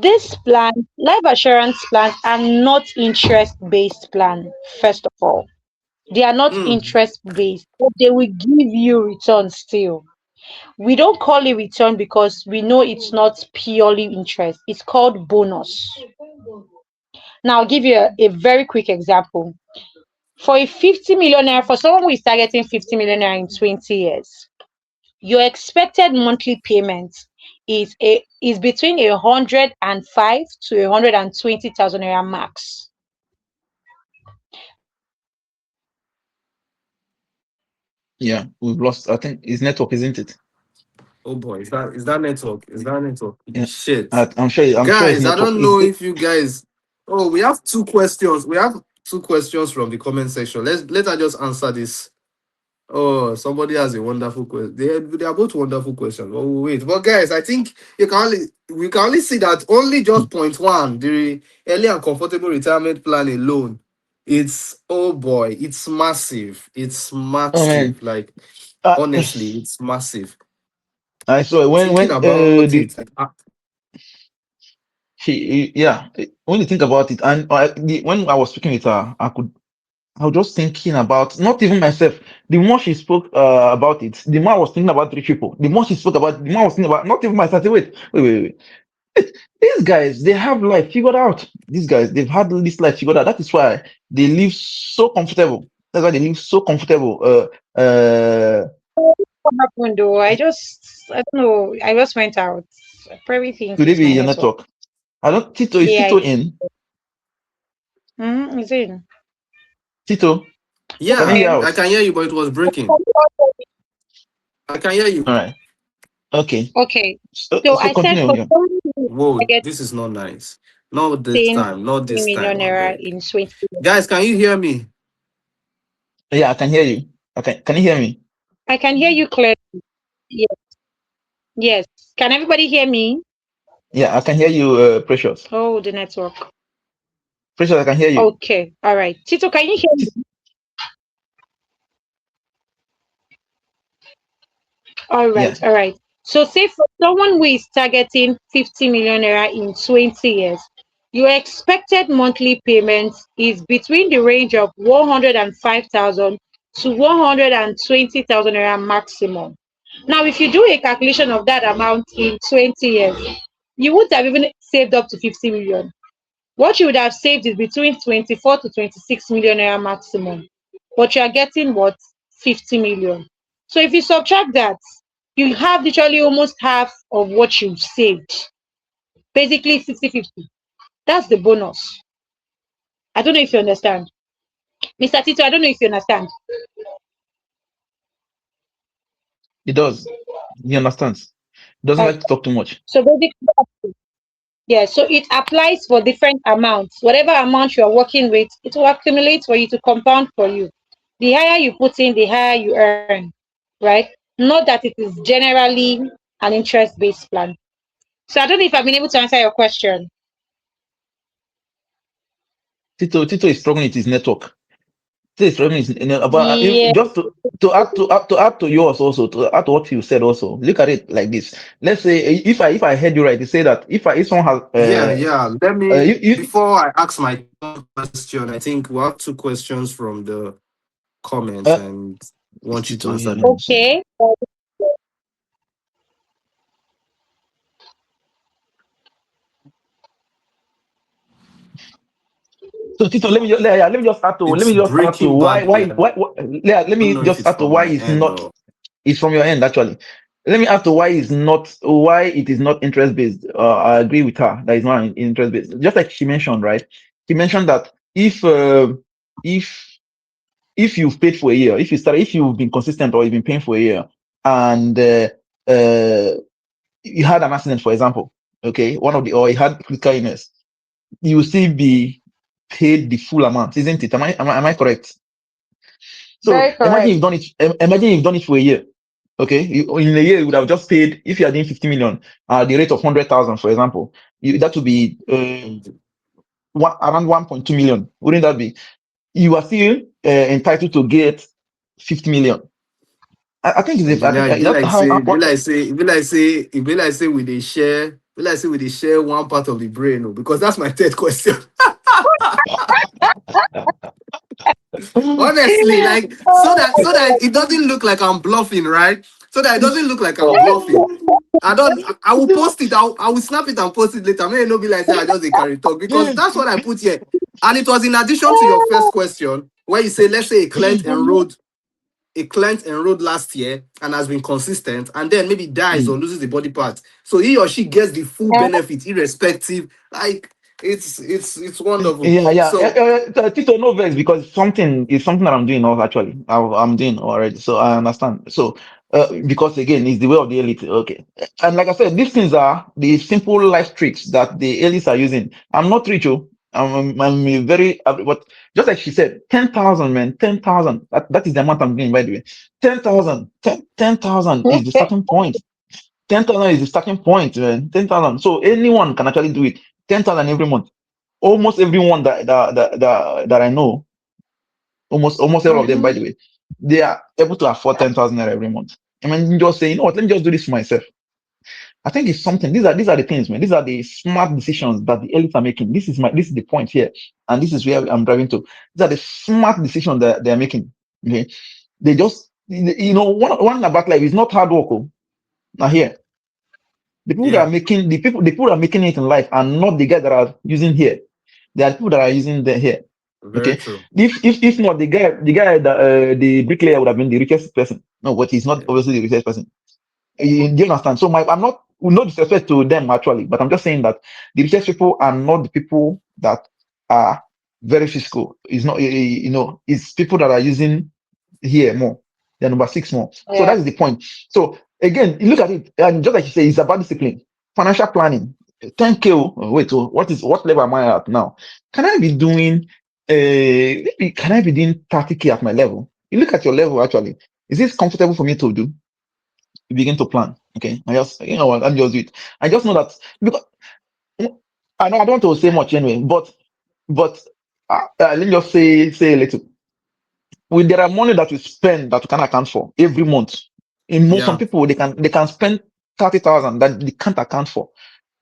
this plan, life assurance plans are not interest-based plan, first of all. They are not Mm, interest-based, but they will give you return still. We don't call it return because we know it's not purely interest. It's called bonus. Now, I'll give you a very quick example. For a 50 millionaire, for someone who is targeting 50 millionaire in 20 years, your expected monthly payment is between 105 to 120,000 naira max. yeah, we've lost. I think it's network, isn't it? oh boy, is that network? Is that network? Yeah, Shit. I'm sure it's Guys, I network. don't know if you guys. Oh, we have two questions. We have two questions from the comment section. Let us just answer this. Oh, somebody has a wonderful question. They are both wonderful questions. Oh, wait, but guys, I think we can only see that only just point one, the early and comfortable retirement plan alone. It's oh boy, it's massive. It's Oh man, massive. Like, uh, honestly, it's massive. I saw Thinking about it, like, yeah, when you think about it, and when I was speaking with her, I was just thinking about, not even myself. The more she spoke about it, the more I was thinking about three people. The more she spoke about it, the more I was thinking about, not even myself. I said, wait. These guys, they have life figured out. These guys, they've had this life figured out. That is why they live so comfortable. That's why they live so comfortable. What happened though? I don't know. I just went out. I probably think Could it it's be my your network. network? I don't. Tito, is Yeah, Tito in? is it? Tito, can you yeah, hear Okay. I us? can hear you, but it was breaking. I can hear you. All right. Okay. Okay. So So I said continue. for Yeah. someone who Whoa, targeting this is not nice. Not this time. Not 3 this million time, I naira beg. in 20 years. Guys, can you hear me? Yeah, I can hear you. Okay. Can you hear me? I can hear you clearly. Yes. Yes. Can everybody hear me? Yeah, I can hear you, Precious. Oh, the network. Precious, I can hear you. Okay. All right. Tito, can you hear me? All Yeah. right. All right. So say for someone who is targeting 50 million naira in 20 years, your expected monthly payment is between the range of 105,000 to 120,000 naira maximum. Now, if you do a calculation of that amount in 20 years, you would have even saved up to 50 million. What you would have saved is between 24 to 26 million naira maximum. But you are getting what? 50 million. So if you subtract that, you have literally almost half of what you've saved. Basically 50-50. That's the bonus. I don't know if you understand. Mr. Tito, I don't know if you understand. It does. He understands. Doesn't like to talk too much. So basically, yeah, so it applies for different amounts. Whatever amount you are working with, it will accumulate for you to compound for you. The higher you put in, the higher you earn, right? Not that it is generally an interest-based plan. So I don't know if I've been able to answer your question. Tito is struggling with his network. This revenue is, but Yeah. just to add to yours also, to add to what you said also, look at it like this. Let's say if I heard you right, you say that if someone has Yeah, yeah. Let me you before I ask my third question. I think we have two questions from the comments, uh, and it's want you to Tito answer here. Let them. me see. Okay. So Tito, let It's me just add to breaking why bad why here. why, why yeah, let I don't me know if just it's add to from why my it's end not. or It's from your end actually. Let me add to why it is not interest based. I agree with her that it's not interest based. Just like she mentioned, right? She mentioned that if if you've paid for a year, if you've been consistent or you've been paying for a year, and uh, you had an accident, for example, okay, or you had critical illness, you will still be paid the full amount, isn't it? Am I correct? So Very correct. imagine you've done it for a year. Okay, in a year you would have just paid if you are doing 50 million at the rate of 100,000, for example. That would be around 1.2 million. Wouldn't that be? You are still entitled to get 50 million. I think it's I think engineer. It be that's like how, say, it be what, like say, it be like say, it be like say we they share, it be like say we they share one part of the brain, oh, because that's my third question. Honestly, like so that it doesn't look like I'm bluffing, right? So that it doesn't look like I'm bluffing. I don't. I will post it. I will snap it and post it later. May it not be like say I just a carry talk because that's what I put here. And it was in addition to your first question where you say, let's say a client enrolled last year and has been consistent, and then maybe dies or loses the body part. So he or she gets the full benefit, irrespective. Like it's wonderful. yeah, yeah. So Tito, no vex because something is something that I'm doing also actually. I'm doing already, so I understand. So, because again, it's the way of the elite. Okay, and like I said, these things are the simple life tricks that the elites are using. I'm not rich, oh. I'm a very, but just like she said, 10,000, man, 10,000. That is the amount I'm doing, by the way. 10,000, 10,000 is the starting point. 10,000 is the starting point, man. 10,000. So anyone can actually do it. 10,000 every month. Almost everyone that I know, almost all of them, by the way, they are able to afford 10,000 naira every month. I mean, just say, you know what, let me just do this for myself. I think it's something. These are the things, man. These are the smart decisions that the elites are making. This is the point here, and this is where I'm driving to. These are the smart decisions that they are making. Okay, they just, one about life is not hard work. Oh, now here, yeah, the people that are making it in life are not the guys that are using here. There are people that are using the here. very Okay. true. If not, the guy that the bricklayer would have been the richest person. No, but he's not Yeah. obviously the richest person. Do you understand? So I'm not, with no disrespect to them actually, but I'm just saying that the richest people are not the people that are very fiscal. It's not, it's people that are using here more. They're number six more. So Yeah. that is the point. So again, you look at it, and just like you say, it's about discipline, financial planning. 10K. Wait, what level am I at now? Can I be doing, maybe can I be doing 30K at my level? You look at your level actually. Is this comfortable for me to do? You begin to plan. Okay, I just, what, I just do it. I just know that because I know I don't want to say much anyway, but let me just say a little. There are money that we spend that we can account for every month. In most some Yeah. people they can spend 30,000 that they can't account for.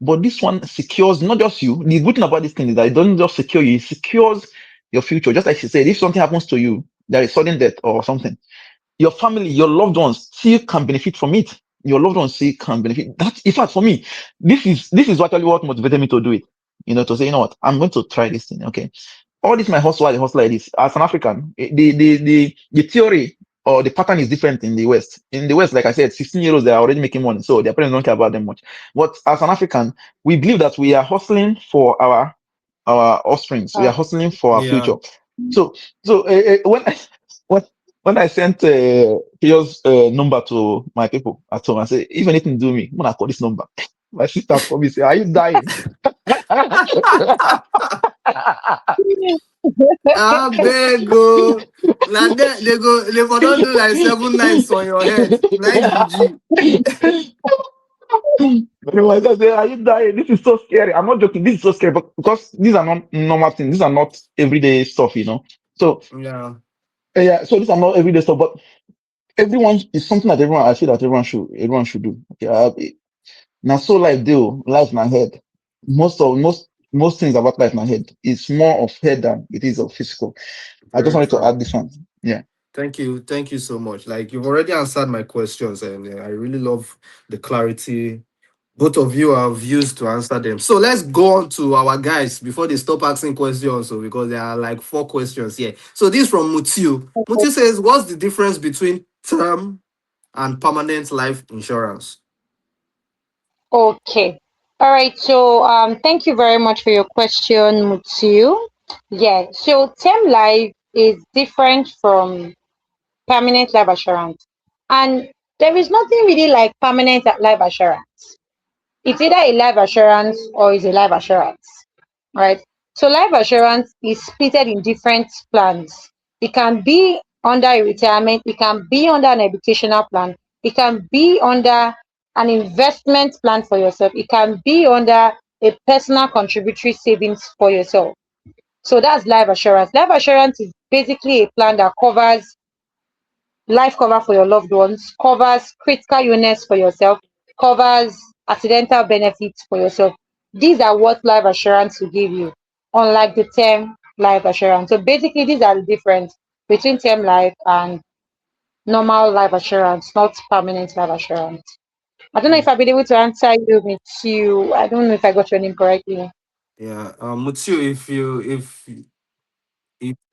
But this one secures not just you. The good thing about this thing is that it doesn't just secure you, it secures your future. Just like she said, if something happens to you, there is sudden death or something, your family, your loved ones still can benefit from it. Your loved ones still can benefit. That, in fact, for me, this is actually what motivated me to do it. To say, I'm going to try this thing. Okay, all this my hustle, the hustle like this. As an African, the theory or the pattern is different in the West. In the West, like I said, 16-year-olds, they are already making money, so their parents don't care about them much. But as an African, we believe that we are hustling for our offsprings. We are hustling for our Yeah. future. So when when I sent Pio's number to my people at home, I said, if anything do me, I'm gonna call this number. My sister called me, say, are you dying? I beg go. Like that, they for don't do like 7 nights on your head. Night VG. My sister said, are you dying? This is so scary. I'm not joking. This is so scary, but because these are not normal things. These are not everyday stuff. So Yeah. Yeah, so these are not everyday stuff, but everyone is something that everyone I feel that everyone should do. Okay, now so life deal life na head. Most things about life na head. It's more of head than it is of physical. I just Very wanted to true. add this one. Yeah. Thank you so much. Like you've already answered my questions, and I really love the clarity both of you have used to answer them. So let's go on to our guys before they stop asking questions. So because there are like four questions here. So this from Mutiu. Mutiu says, "What's the difference between term and permanent life insurance?" Okay. All right. So thank you very much for your question, Mutsu. Yeah. So term life is different from permanent life assurance. And there is nothing really like permanent life assurance. It's either a life assurance or is a life assurance, right? So life assurance is split in different plans. It can be under a retirement, it can be under an educational plan, it can be under an investment plan for yourself, it can be under a personal contributory savings for yourself. So that's life assurance. Life assurance is basically a plan that covers life cover for your loved ones, covers critical illness for yourself, covers accidental benefits for yourself. These are what life assurance will give you, unlike the term life assurance. So basically, these are the difference between term life and normal life assurance, not permanent life assurance. I don't know if Mm. I've been able to answer you with you. I don't know if I got your name correctly. Yeah, Mutiu, if you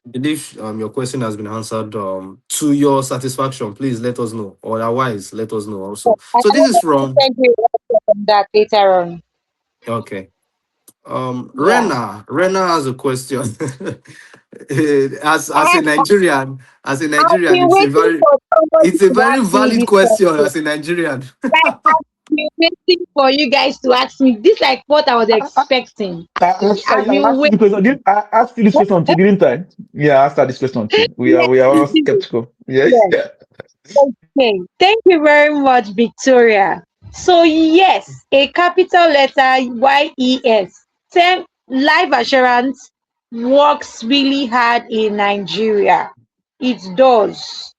believe your question has been answered to your satisfaction, please let us know. Or otherwise, let us know also. I So can this is also from send you a answer on that later on. okay. Yeah. Rena has a question. As a I, Nigerian, I've been waiting for somebody it's a to very ask me valid this question question. as a Nigerian. Like I've been waiting for you guys to ask me. This like what I was expecting. I've I been asked you the question. waiting. I asked you this question too, didn't I? Yeah, I asked her this question too. Yes, We are you all did. skeptical. Yes. Yes. Okay. Thank you very much, Victoria. So yes, a capital letter YES. Same life assurance works really hard in Nigeria. It does.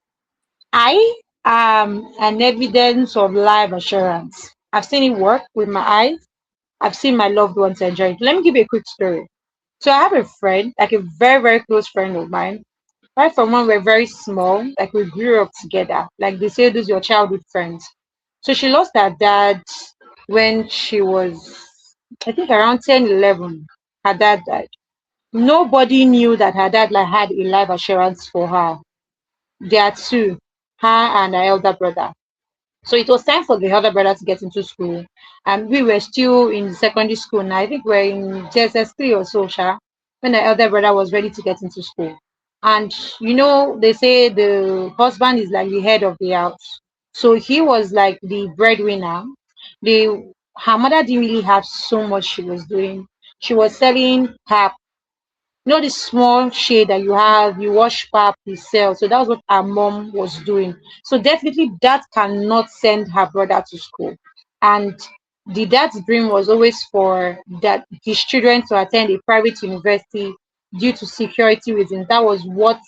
I am an evidence of life assurance. I've seen it work with my eyes. I've seen my loved ones enjoy it. Let me give you a quick story. So I have a friend, like a very, very close friend of mine. Right from when we we're very small, like we grew up together. Like they say, those your childhood friends. So she lost her dad when she was, I think, around 10, 11. Her dad died. Nobody knew that her dad like had a life assurance for her. There are two, her and her elder brother. So it was time for the other brother to get into school. And we were still in secondary school now. I think we're in JSS3 or so, Sha, when the elder brother was ready to get into school. And they say the husband is like the head of the house. So he was like the breadwinner. The Her mother didn't really have so much she was doing. She was selling her this small shade that you have, you wash pap, you sell. So that was what our mom was doing. So definitely that cannot send her brother to school. And the dad's dream was always for that his children to attend a private university due to security reasons. That was what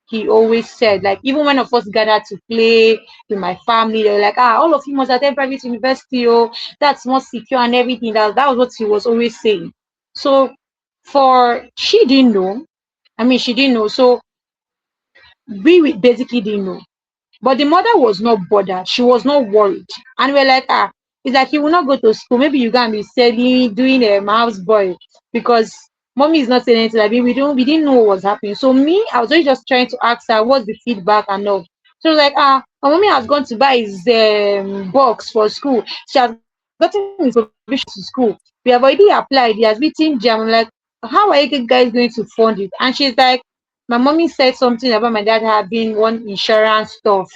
he always said. Like even when of us gathered to play with my family, they were like, all of you must attend private university, oh, that's more secure and everything. That was what he was always saying. So for she didn't know. I mean, she didn't know. So we basically didn't know. But the mother was not bothered. She was not worried. And we're like, it's like you will not go to school. Maybe you can be selling, doing a house boy because mommy is not saying anything. I mean, we didn't know what was happening. So me, I was always just trying to ask her what's the feedback and all. So I was like, my mommy has gone to buy his box for school. She has gotten his provision to school. We have already applied. He has written jam. I'm like, how are you guys going to fund it? And she's like, my mommy said something about my dad having one insurance stuff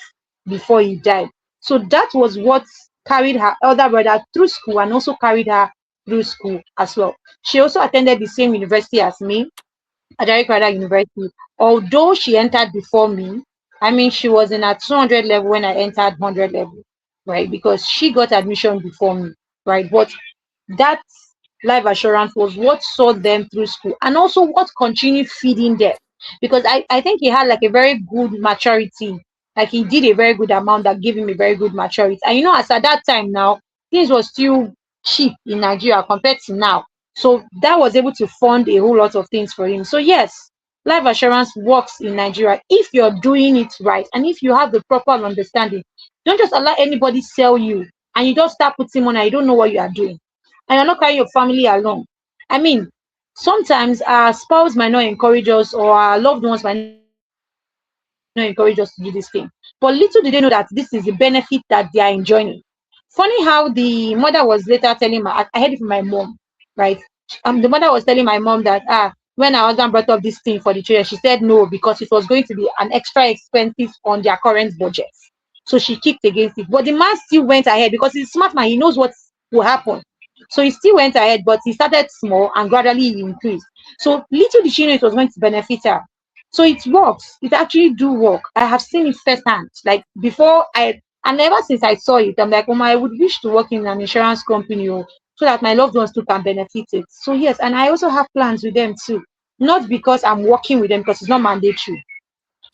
before he died. So that was what carried her elder brother through school and also carried her through school as well. She also attended the same university as me, Ajari Crowther University. Although she entered before me, I mean, she was in a 200 level when I entered 100 level, right? Because she got admission before me, right? But that life assurance was what saw them through school and also what continued feeding them. because I think he had like a very good maturity. Like he did a very good amount that gave him a very good maturity. And as at that time now, things was still cheap in Nigeria compared to now. So that was able to fund a whole lot of things for him. So yes, life assurance works in Nigeria if you're doing it right and if you have the proper understanding. Don't just allow anybody sell you and you just start putting money and you don't know what you are doing. And you're not carrying your family along. I mean, sometimes our spouse might not encourage us or our loved ones might not encourage us to do this thing. But little do they know that this is the benefit that they are enjoying. Funny how the mother was later telling my, I heard it from my mom, right? The mother was telling my mom that when her husband brought up this thing for the children, she said no because it was going to be an extra expensive on their current budget. So she kicked against it. But the man still went ahead because he's smart man, he knows what will happen. So he still went ahead, but he started small and gradually he increased. So little did she know it was going to benefit her. So it works. It actually do work. I have seen it firsthand. Like before and ever since I saw it, I'm like, oh my, I would wish to work in an insurance company so that my loved ones too can benefit it. So yes, and I also have plans with them too. Not because I'm working with them because it's not mandatory,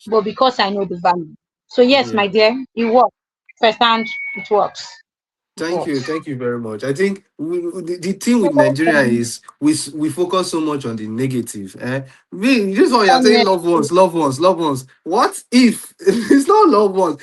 but because I know the value. So yes, Yeah. my dear, it works. Firsthand, it works. It works. Thank you very much. I think the thing with Nigeria is we focus so much on the negative. This is why you're saying loved ones, loved ones, loved ones. What if it's not loved ones?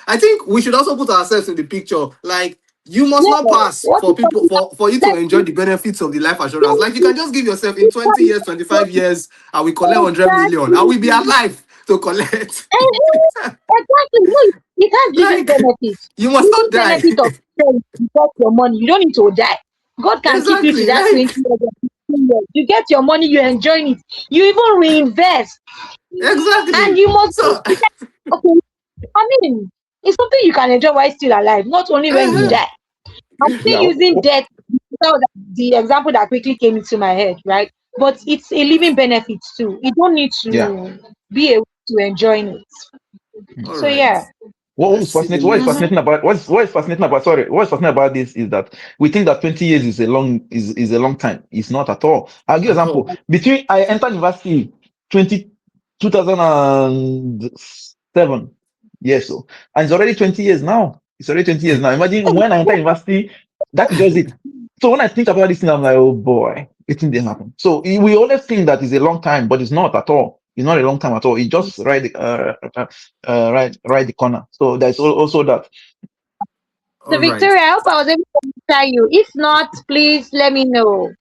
I think we should also put ourselves in the picture. Like you must Yeah, not pass what for if people for you to like enjoy the benefits of the life assurance. Like you exactly, can just give yourself in 20 years, 25 years, and we collect 100 million, and we be alive to collect. exactly. No, it has living Like benefits. you must not Living die. benefit of you get your money. You don't need to die. God can keep you to Exactly. that 20 Like years or 15 years. You get your money, you enjoy it. You even reinvest. And exactly. you must So okay. I mean, it's something you can enjoy while still alive, not only when you Yeah. uh-huh. die. I'm Yeah. still using death, the example that quickly came into my head, right? But it's a living benefit too. You don't need Yeah. to be able to enjoy it. All So right. yeah. What Let's is see the fascinating? What is next. fascinating Mm-hmm. about what is fascinating about this is that we think that 20 years is a long time. It's not at all. I'll give you an At example. all. Between I entered university 20 2007. Yes, so and it's already 20 years now. It's already 20 years now. Imagine when I entered university, that is just it. So when I think about this thing, I'm like, oh boy, it didn't happen. So we always think that is a long time, but it's not at all. It's not a long time at all. It just right the corner. So there's also that. So All right. Victoria, I hope I was able to answer you. If not, please let me know.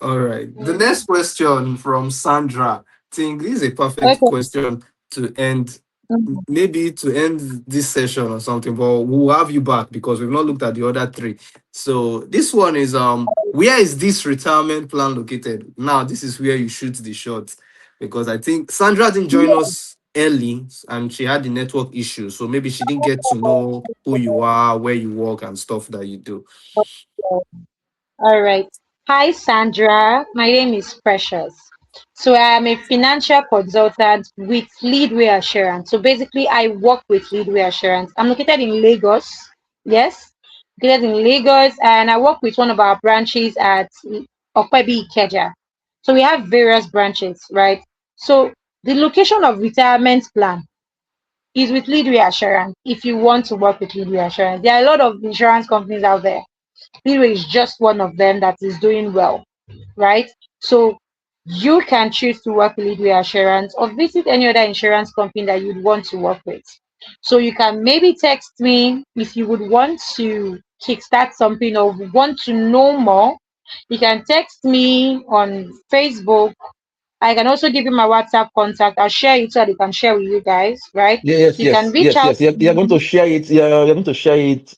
All right. The Mhm. next question from Sandra. I think this is a perfect Okay. question to end, Mhm. maybe to end this session or something, but we'll have you back because we've not looked at the other three. So this one is where is this retirement plan located? Now this is where you shoot the shot because I think Sandra didn't join us early and she had the network issue. So maybe she didn't get to know who you are, where you work and stuff that you do. All right. Hi, Sandra. My name is Precious. So I am a financial consultant with Lead Reassurance. So basically, I work with Lead Reassurance. I'm located in Lagos. Yes, located in Lagos, and I work with one of our branches at Okwebi Ikeja. So we have various branches, right? So the location of retirement plan is with Lead Reassurance. If you want to work with Lead Reassurance, there are a lot of insurance companies out there. Leeway is just one of them that is doing well, right? So you can choose to work with Leadway Assurance or visit any other insurance company that you'd want to work with. So you can maybe text me if you would want to kickstart something or want to know more. You can text me on Facebook. I can also give you my WhatsApp contact. I'll share it so that I can share with you guys, right? Yeah, yes, You can yes, reach yes, out yes. to You're going to me. share it. You're going to share it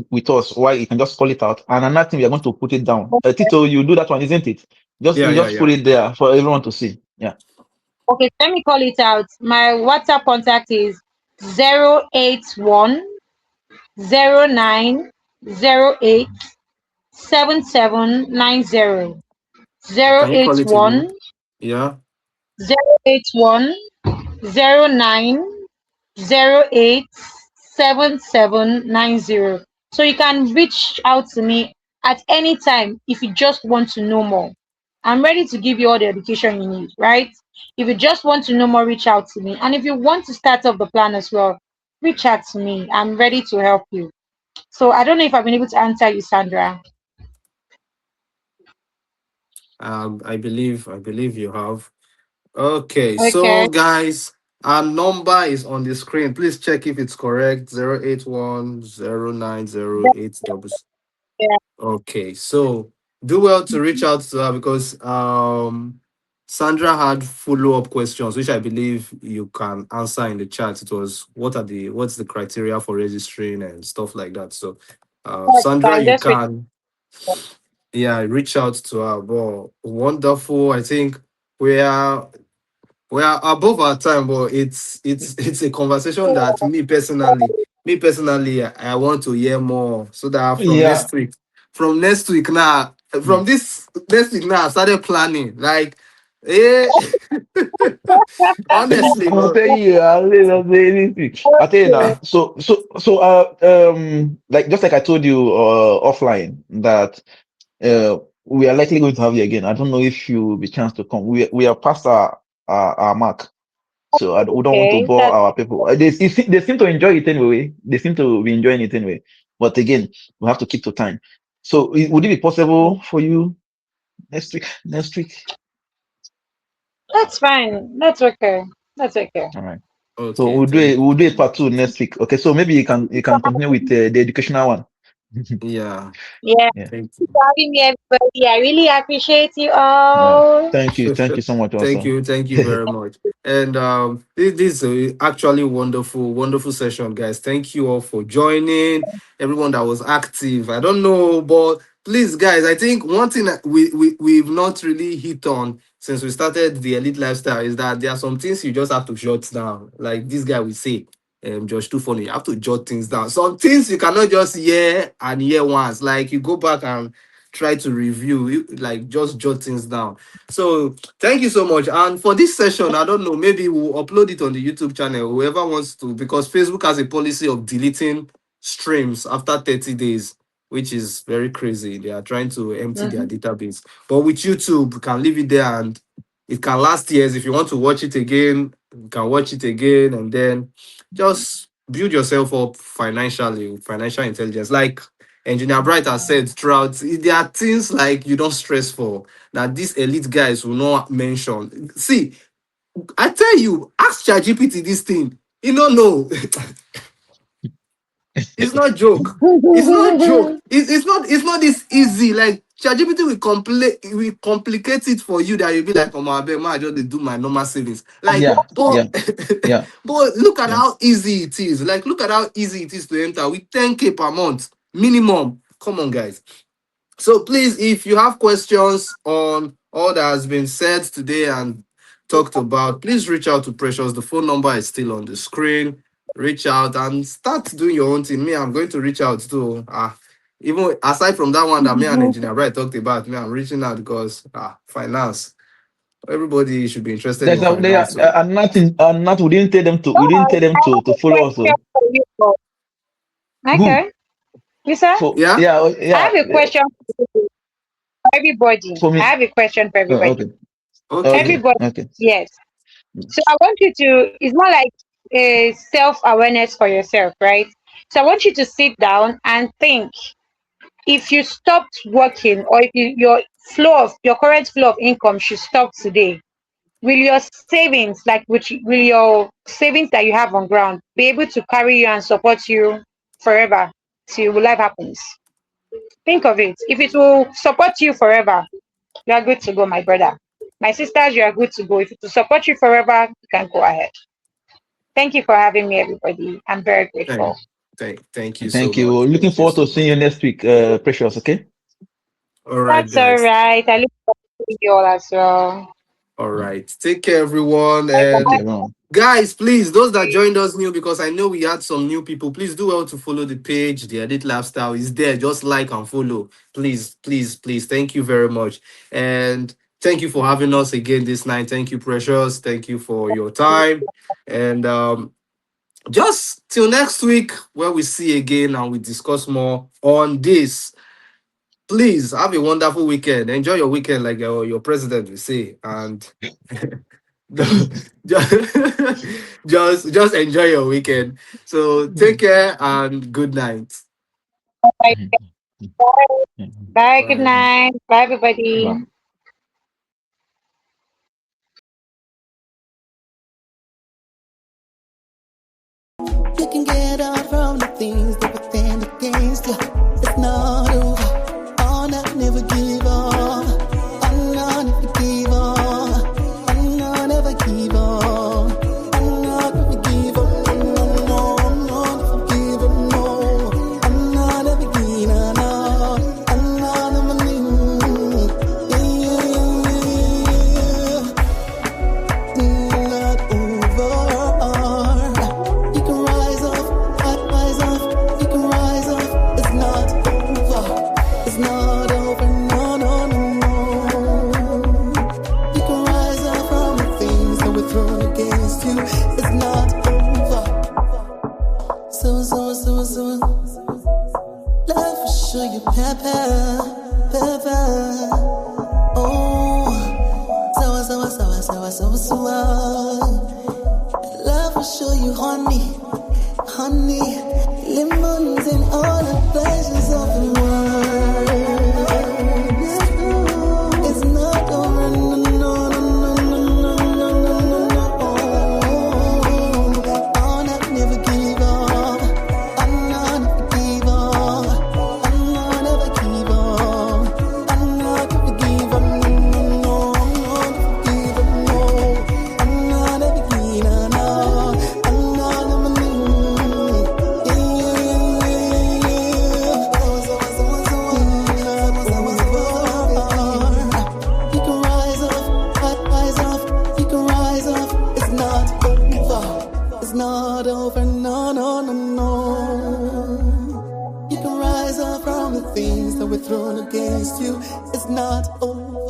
with us. Why you can just call it out. And another thing, we're going to put it down. Tito, you do that one, isn't it? Just Yeah, you yeah, just put yeah. it there for everyone to see. Yeah. Okay, let me call it out. My WhatsApp contact is 081 Can you call it again? Yeah. 081 So you can reach out to me at any time if you just want to know more. I'm ready to give you all the education you need, right? If you just want to know more, reach out to me. And if you want to start up the plan as well, reach out to me. I'm ready to help you. So I don't know if I've been able to answer you, Sandra. I believe you have. Okay, so Okay. guys, our number is on the screen. Please check if it's correct. 0810908. Yeah. Okay, so do well to reach out to her because Sandra had follow-up questions, which I believe you can answer in the chat. It was what's the criteria for registering and stuff like that. So That's Sandra, fine. you Just reach. can, yeah, reach out to her. But wonderful. I think we are we are above our time, but it's a conversation that me personally, I want to hear more so that Yeah. from next week now, from this next week now, I started planning. Like, eh, honestly, I'll bro. tell you, I'll say anything. I'll tell you Okay. now. Like just like I told you offline that we are likely going to have you again. I don't know if you will be chance to come. We are past our mark, so we don't want to Okay. bore That's our people. They seem to enjoy it anyway. They seem to be enjoying it anyway. But again, we have to keep to time. So would it be possible for you next week? Next week. that's fine. That's okay. That's okay. All right. So Okay, thank we'll do a part two next week. Okay. So maybe you can continue with the educational one. yeah, Yeah. Yeah. thank For having me, everybody. I really appreciate you all. Thank you. Thank you so much also. thank you very much. And this is actually wonderful, wonderful session, guys. Thank you all for joining. Everyone that was active. I don't know, but please, guys, I think one thing that we've not really hit on since we started the elite lifestyle is that there are some things you just have to jot down. Like this guy will say, Josh, too funny. You have to jot things down. Some things you cannot just hear and hear once. Like you go back and try to review, like just jot things down. So thank you so much. And for this session, I don't know, maybe we'll upload it on the YouTube channel, whoever wants to, because Facebook has a policy of deleting streams after 30 days, which is very crazy. They are trying to empty their Mhm. database. But with YouTube, you can leave it there and it can last years. If you want to watch it again, you can watch it again and then just build yourself up financially, with financial intelligence. Like Engineer Bright has said throughout, there are things like you don't stress for that these elite guys will not mention. See, I tell you, ask ChatGPT this thing. You don't know. It's not joke. It's not joke. It's not this easy. Like ChatGPT will complicate it for you that you'll be like, oh my bad, man, I just dey do my normal savings. Like, Yeah. but Yeah. Yeah. but look at Yeah. how easy it is. Like, look at how easy it is to enter with 10K per month minimum. Come on, guys. So please, if you have questions on all that has been said today and talked about, please reach out to Precious. The phone number is still on the screen. Reach out and start doing your own thing. Me, I'm going to reach out too. Even aside from that one that me and Engineer Bright talked about, me, I'm reaching out because finance. Everybody should be interested There's in a they are finance. So nothing not we didn't tell them I have to a follow us. question for you. Who? Okay. You sir? For yeah, yeah, I have yeah, a question for everybody. for I me. have a question for everybody. Okay. okay. Okay. Everybody, Okay. yes. So I want you to, it's more like a self-awareness for yourself, right? So I want you to sit down and think if you stopped working or if your current flow of income should stop today, will your savings, like which will your savings that you have on ground be able to carry you and support you forever till life happens? Think of it. If it will support you forever, you are good to go, my brother. My sisters, you are good to go. If it will support you forever, you can go ahead. Thank you for having me, everybody. I'm very Thank, grateful. thank you so Thank you. much. Looking Thank you forward to so seeing much. you next week, Precious. Okay. All right, That's all guys. right. I look forward to seeing you all as well. All right. Take care, everyone. Thank you, And everyone. guys, please, those that joined us new, because I know we had some new people, please do well to follow the page. The Edit Lifestyle is there. Just like and follow. Please, please, please. Thank you very much. And thank you for having us again this night. Thank you, Precious. Thank you for your time. And just till next week, where we see again and we discuss more on this Please have a wonderful weekend. Enjoy your weekend, like your president will say, and just, just enjoy your weekend. So take care and good night. Bye. Bye. Good Bye. night. Bye, everybody. Wow. You can get out from the things that would stand against you. It's not over. On up, never give up. On, never give up. On, never give up. On, never give up. No, never give up. No, on, never give up. On, never leave. Not over. You can rise up, rise up. You can rise up. It's not over. It's not over. No, no, no, no. You can rise up from the things that were thrown against you. It's not over. So. Love will show you pepper. Oh. So. Love will show you honey, lemons and all the pleasures of the world. It's not over, no, no, no, no, no, no, no, no, no. I'll never give up. I'll never give up. I'll never give up. I'll never give up. No, I'll never give up. No, I'll never give up. No, I'll never leave. You can rise up, rise up. You can rise up. It's not over. It's not over. No, no, no, no. You can rise up from the things that were thrown against you. It's not over.